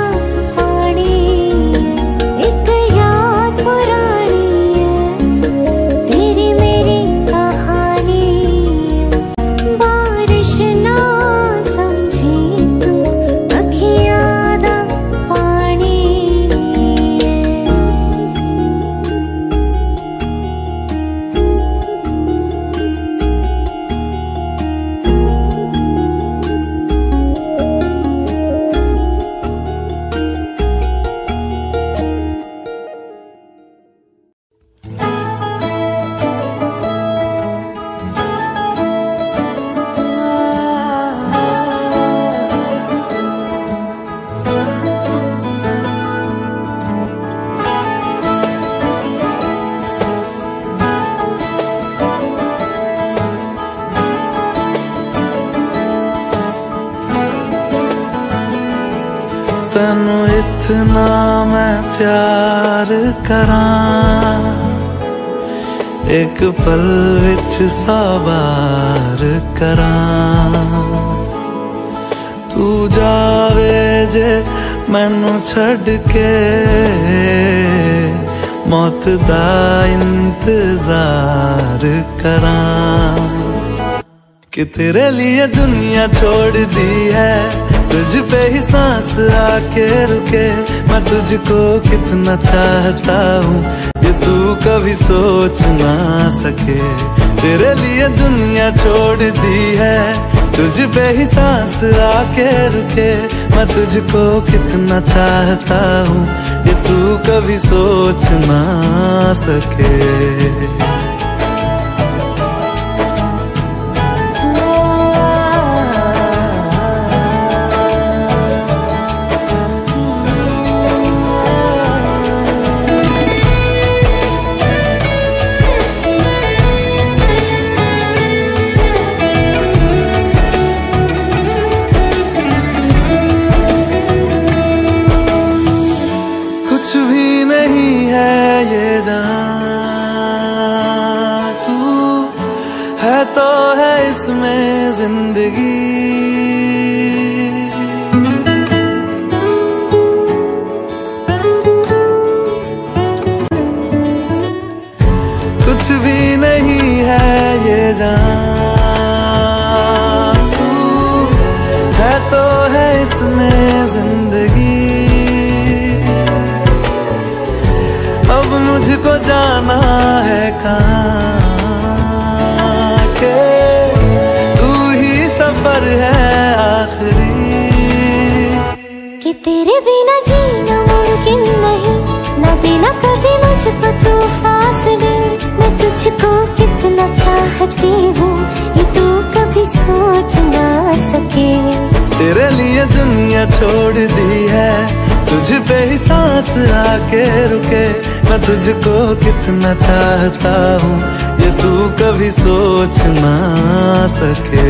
तैनू इतना मैं प्यार करां, एक पल विच 100 बार करां। तू जावे जे मैनू छड़ के, मौत दा इंतजार करां। कि तेरे लिए दुनिया छोड़ दी है, तुझ पे ही सांस आके रुके। मैं तुझको कितना चाहता हूँ ये तू कभी सोच ना सके। तेरे लिए दुनिया छोड़ दी है, तुझ पे ही सांस आके रुके। मैं तुझको कितना चाहता हूँ ये तू कभी सोच ना सके। कुछ भी नहीं है ये जान, तू है तो है इसमें जिंदगी। कुछ भी नहीं है ये जान, तू है तो है इसमें जिंदगी। अब मुझको जाना है कहाँ के तू ही सफर है आखिरी। कि तेरे बिना जीना मुमकिन नहीं, ना देना कभी मुझको तू फासले। मैं तुझको कितना चाहती हूँ ये तू कभी सोच ना सके। तेरे लिए दुनिया छोड़ दी है, तुझ पे ही सांस आके रुके। मैं तुझको कितना चाहता हूँ ये तू कभी सोच ना सके।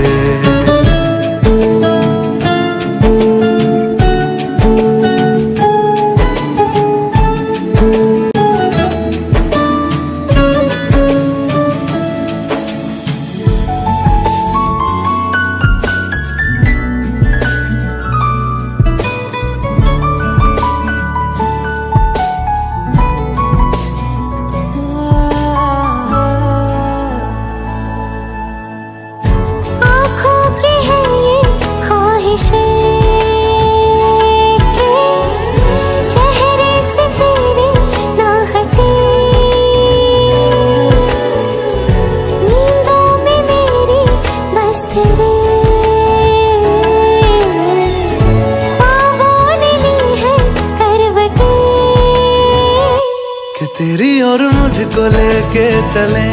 तेरी और मुझको लेके चले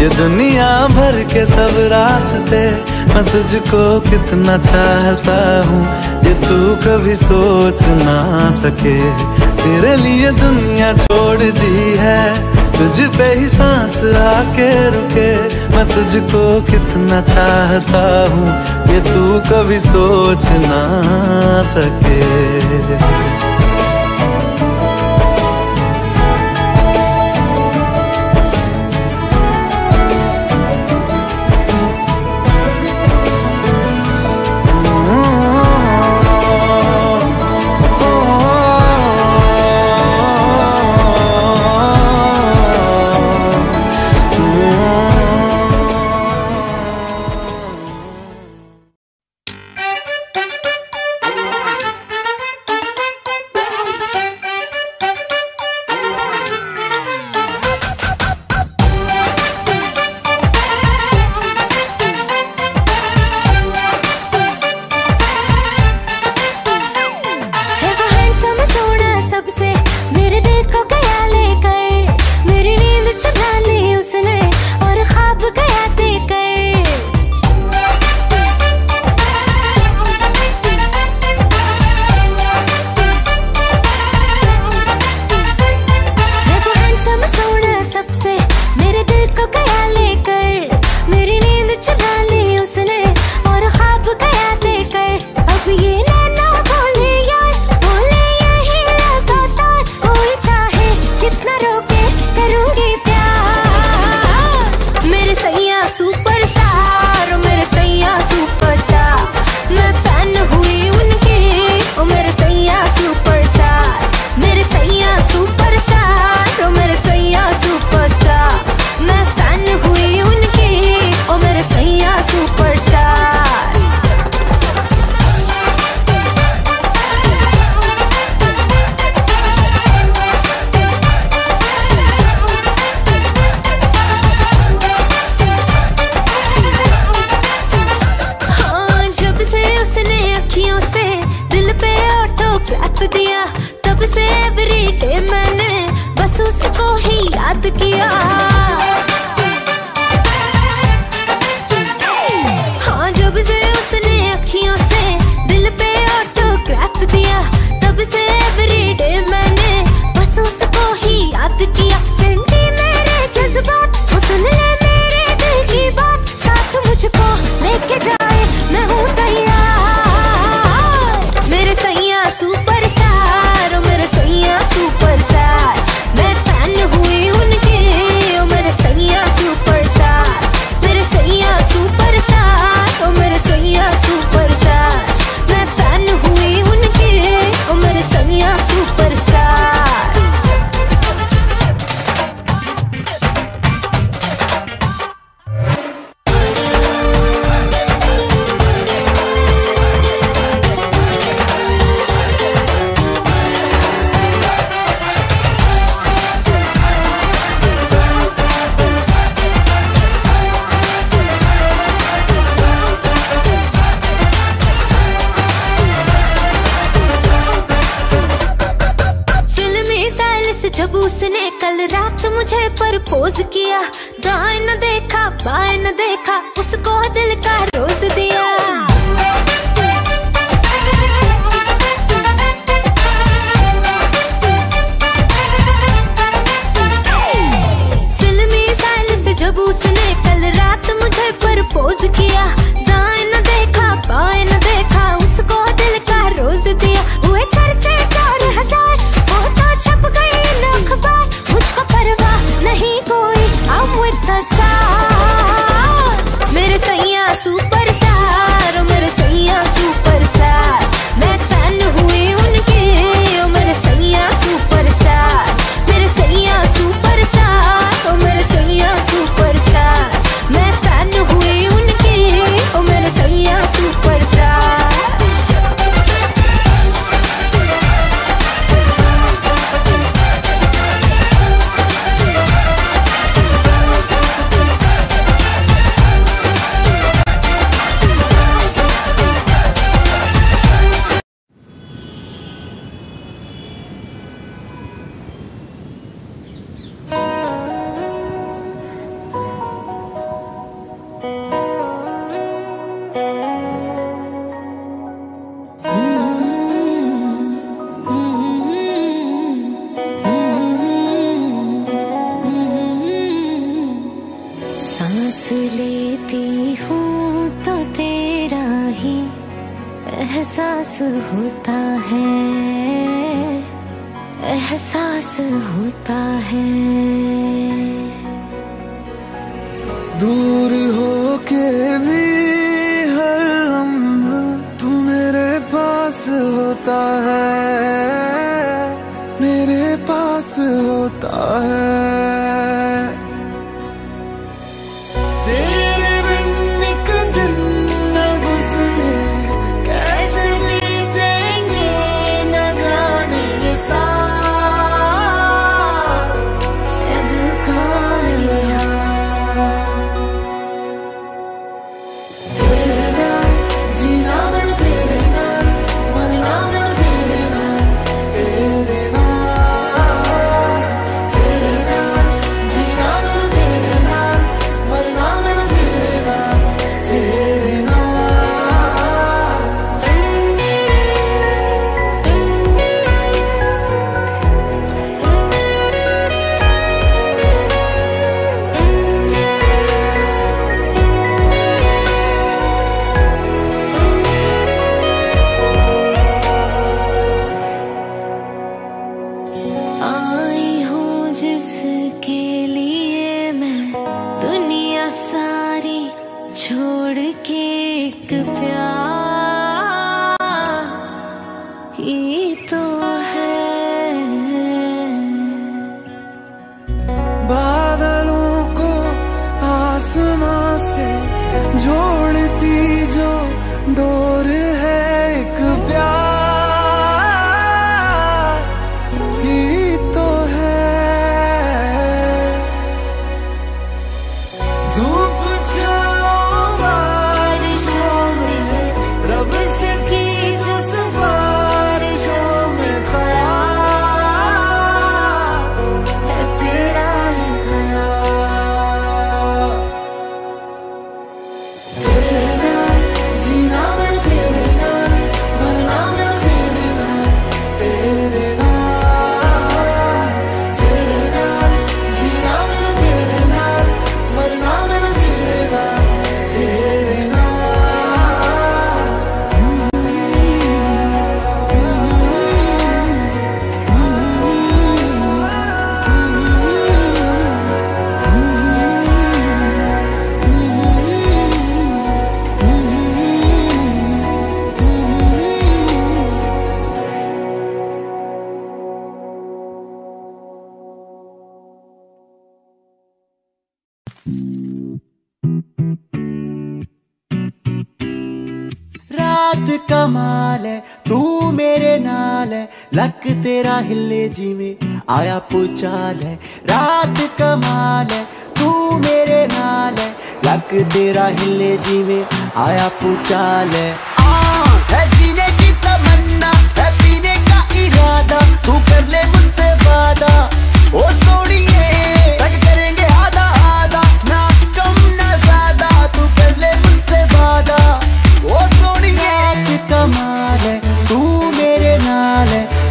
ये दुनिया भर के सब रास्ते। मैं तुझको कितना चाहता हूँ ये तू कभी सोच ना सके। तेरे लिए दुनिया छोड़ दी है, तुझ पे ही सांस आके रुके। मैं तुझको कितना चाहता हूँ ये तू कभी सोच ना सके। उसने कल रात मुझे प्रपोज किया। दाएं न देखा बाएं न देखा, उसको दिल का रोज दिया। फिल्मी स्टाइल से जब उसने कल रात मुझे प्रपोज किया। दाएं न देखा बाएं न देखा, उसको दिल का रोज दिया। हुए चर्चे 4000, फोटो छप गई इन अखबार। मुझको परवाह नहीं कोई, I'm with the star। मेरे सैया सुपरस्टार, मेरे सैया सुपरस्टार। मैं फैन हुई उनकी, मेरे सैया सुपरस्टार। मेरे सैया सुपरस्टार, मेरे सैया सुपरस्टार। मैं फैन हुई उनकी, मेरे सैया सुपरस्टार। सांस लेती हूँ तो तेरा ही एहसास होता है, एहसास होता है। दूर होके भी हर लम्हा तू मेरे पास होता है, मेरे पास होता है। तेरे बिन एक दिन न गुजरे, कैसे बीतेंगे न जाने ये साल। ये दिल का तेरे नाम जीना मैं तेरे नाम, मरना मैं तेरे नाम। तेरे नाम, तेरे नाम जीना मैं तेरे नाम, मरना मैं तेरे नाम। तेरे नाम आई हूँ जिसके लिए मैं दुनिया सारी छोड़ के, एक प्यार ही तो है। बादलों को आसमां से जोड़ती जो डोर है, एक प्यार ही तो है। धूप छाँव बारिशों में, रब से की जो सिफारिशों में, ख्याल है तेरा ही ख्याल। तेरे नाम जीना मैं तेरे नाम, मरना मैं तेरे नाम। तेरे नाम, तेरे नाम जीना मैं तेरे नाम, मरना मैं तेरे नाम। तेरे नाम रात कमाल है, तू मेरे नाल है, लक तेरा हिले जिਵੇਂ आया पुचाल है। रात कमाल है, तू मेरे नाल है, लक तेरा हिले जिਵੇਂ आया पुचाल है। है जीने की तमन्ना, है पीने का इरादा, तू कर ले मुझसे वादा। ओ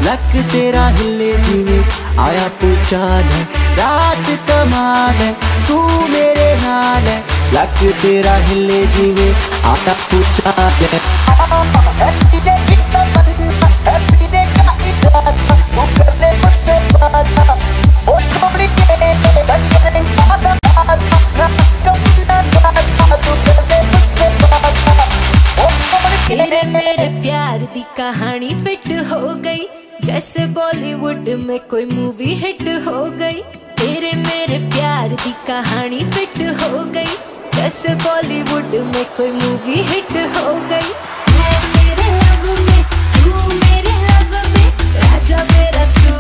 लक तेरा हिले जिवे आया पूचाल है रात कमाल है तू मेरे नाल है लक तेरा हिले जिवे आया पूचाल है तेरे मेरे प्यार दी कहानी फिट हो गई जैसे बॉलीवुड में कोई मूवी हिट हो गई तेरे मेरे प्यार दी कहानी फिट हो गई जैसे बॉलीवुड में कोई मूवी हिट हो गई मैं तेरे लव में तू मेरे लव में राजा मेरा तू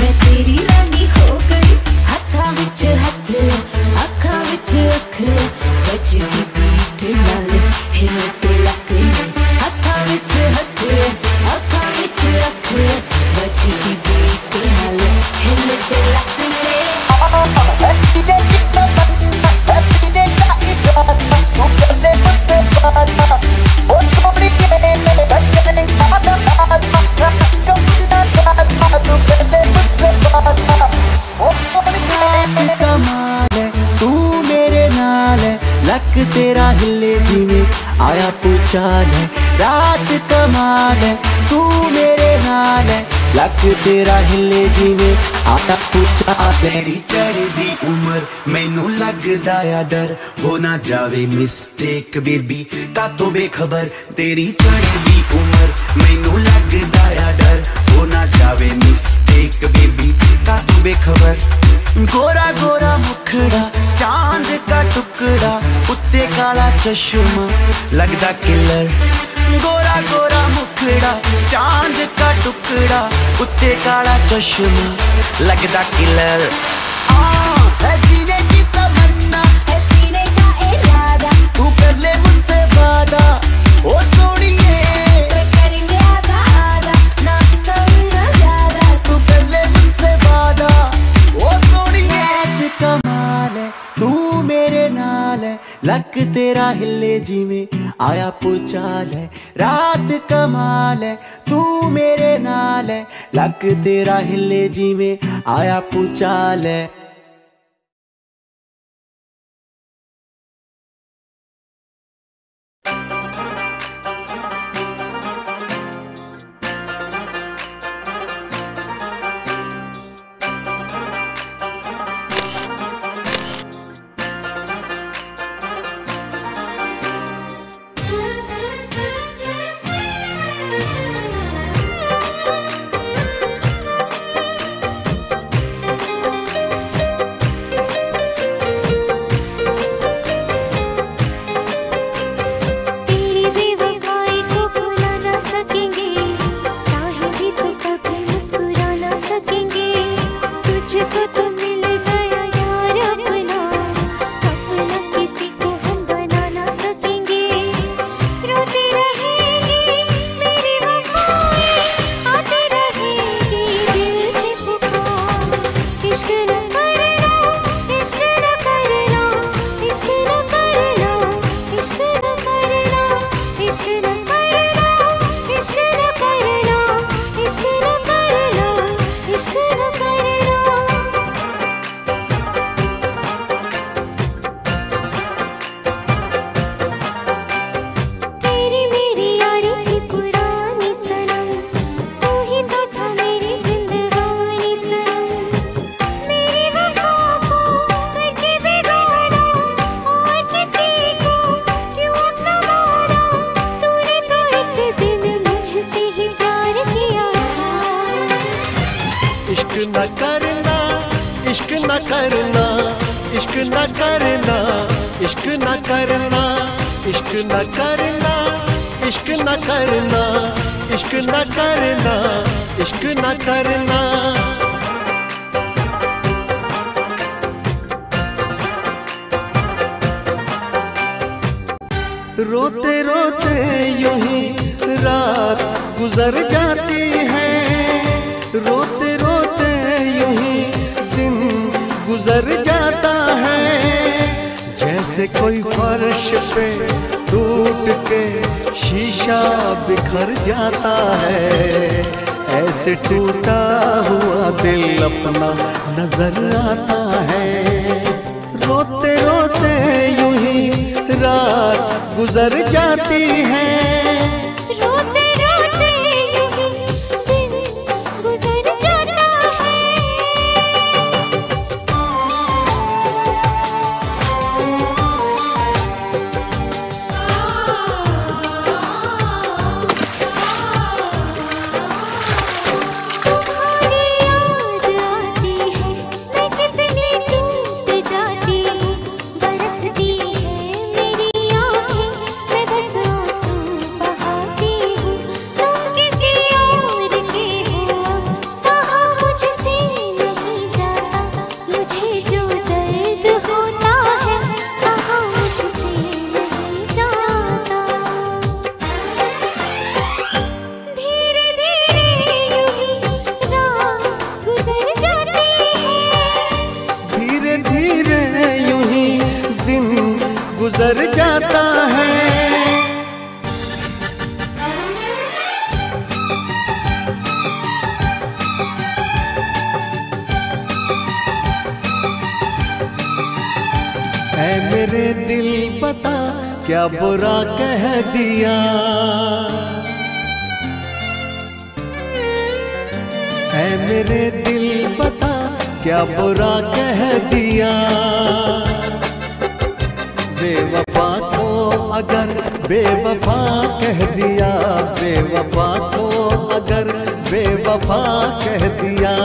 मैं तेरी रानी हो गई हत्था विच हत्थ अखा विच अख बजदी बीट नाल हिल ते लक हत्था विच हत्थ अखा विच अख बजदी बीट नाल हिल ते लक लक तेरा हिले जिवे आया पूचाल है रात कमाल है तू मेरे नाल है लक तेरा हिले जिवे आया पूचाल तेरी चढ़दी उम्र मैनू लगदा या डर हो ना जावे मिस्टेक बेबी का तो बेखबर तेरी चढ़दी उम्र मैनू लगदा या डर हो ना जावे मिस्टेक बेबी का तो बेखबर गोरा गोरा मुखड़ा चांद का टुकड़ा उत्ते काला चश्मा लगदा किलर गोरा गोरा मुखड़ा चांद का टुकड़ा उत्ते काला चश्मा लगदा किलर है जीने की तमन्ना है जीने का इरादा तू कर ले मुझसे वादा ओ सोनिए करेंगे आधा आधा ना कम ना ज्यादा तू कर ले मुझसे वादा ओ सोनिए कमाल है तू मेरे नाल है लक तेरा हिले जिवे आया पूचाल है रात कमाल है तू मेरे नाल है लक तेरा हिले जिवे आया पूचाल है रोते रोते यूं ही रात गुजर जाती है रोते रोते यूं ही दिन गुजर जाता है जैसे कोई फर्श पे टूट के शीशा बिखर जाता है ऐसे टूटा हुआ दिल अपना नजर आता है। रोते रोते यूं ही रात गुजर जाती है। रोते रोते यूं ही दिन गुजर जाता तुम्हारी याद आती है, मैं कितनी टूट जाती हूँ। बरसती है मेरी आँखें, मैं बस आंसू बहाती हूँ। तुम किसी और के हो, सहा मुझसे नहीं जाता। मुझे जो दर्द होता है, कहा मुझसे नहीं जाता। धीरे धीरे यूं ही रात गुजर जाती है। धीरे धीरे यूं ही दिन गुजर जाता है। ऐ मेरे दिल बता क्या बुरा कह दिया। ऐ मेरे दिल बता क्या बुरा कह दिया। बेवफा को अगर बेवफा कह दिया, बेवफा को अगर बेवफा कह दिया।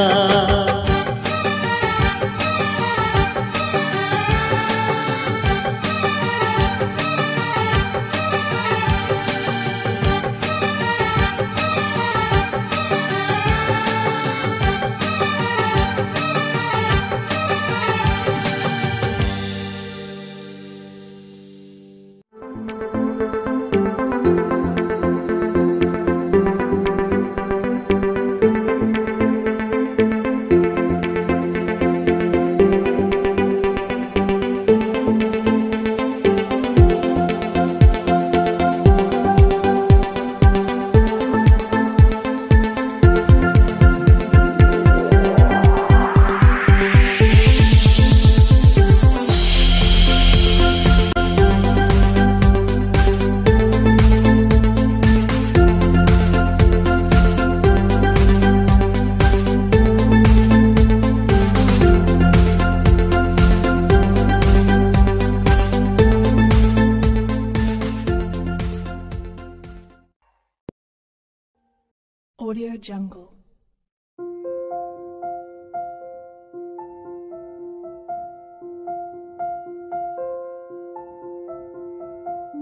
Audio Jungle.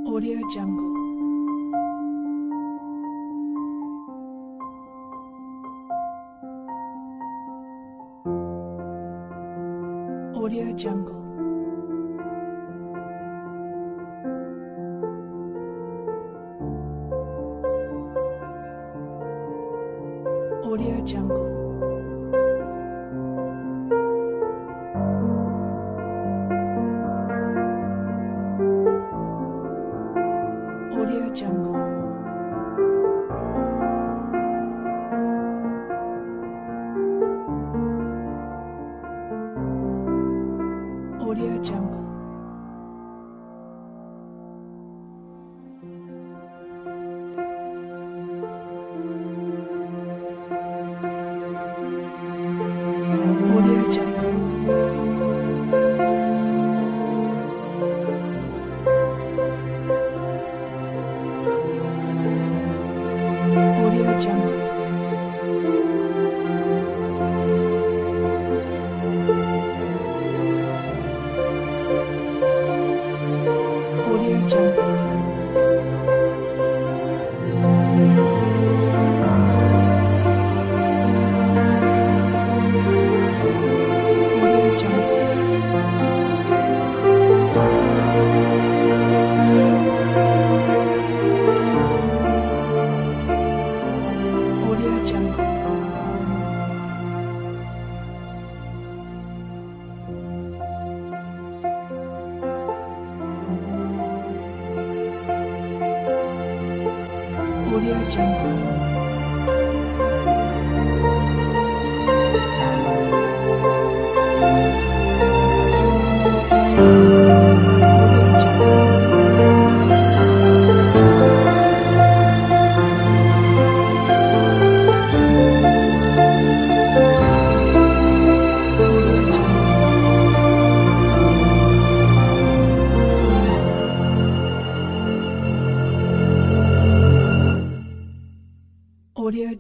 Audio Jungle. Audio Jungle. Audio Jungle. Audio Jungle. Audio Jungle. Audio Jungle. Audio Jungle. Audio Jungle. Audio Jungle. Audio Jungle. Audio Jungle.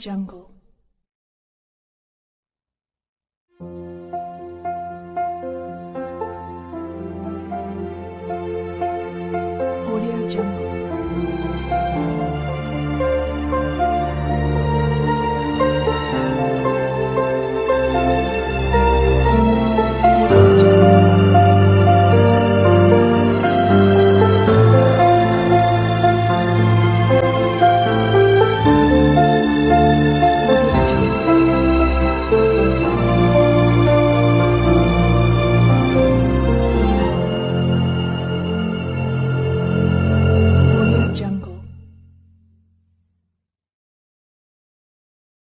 Jungle.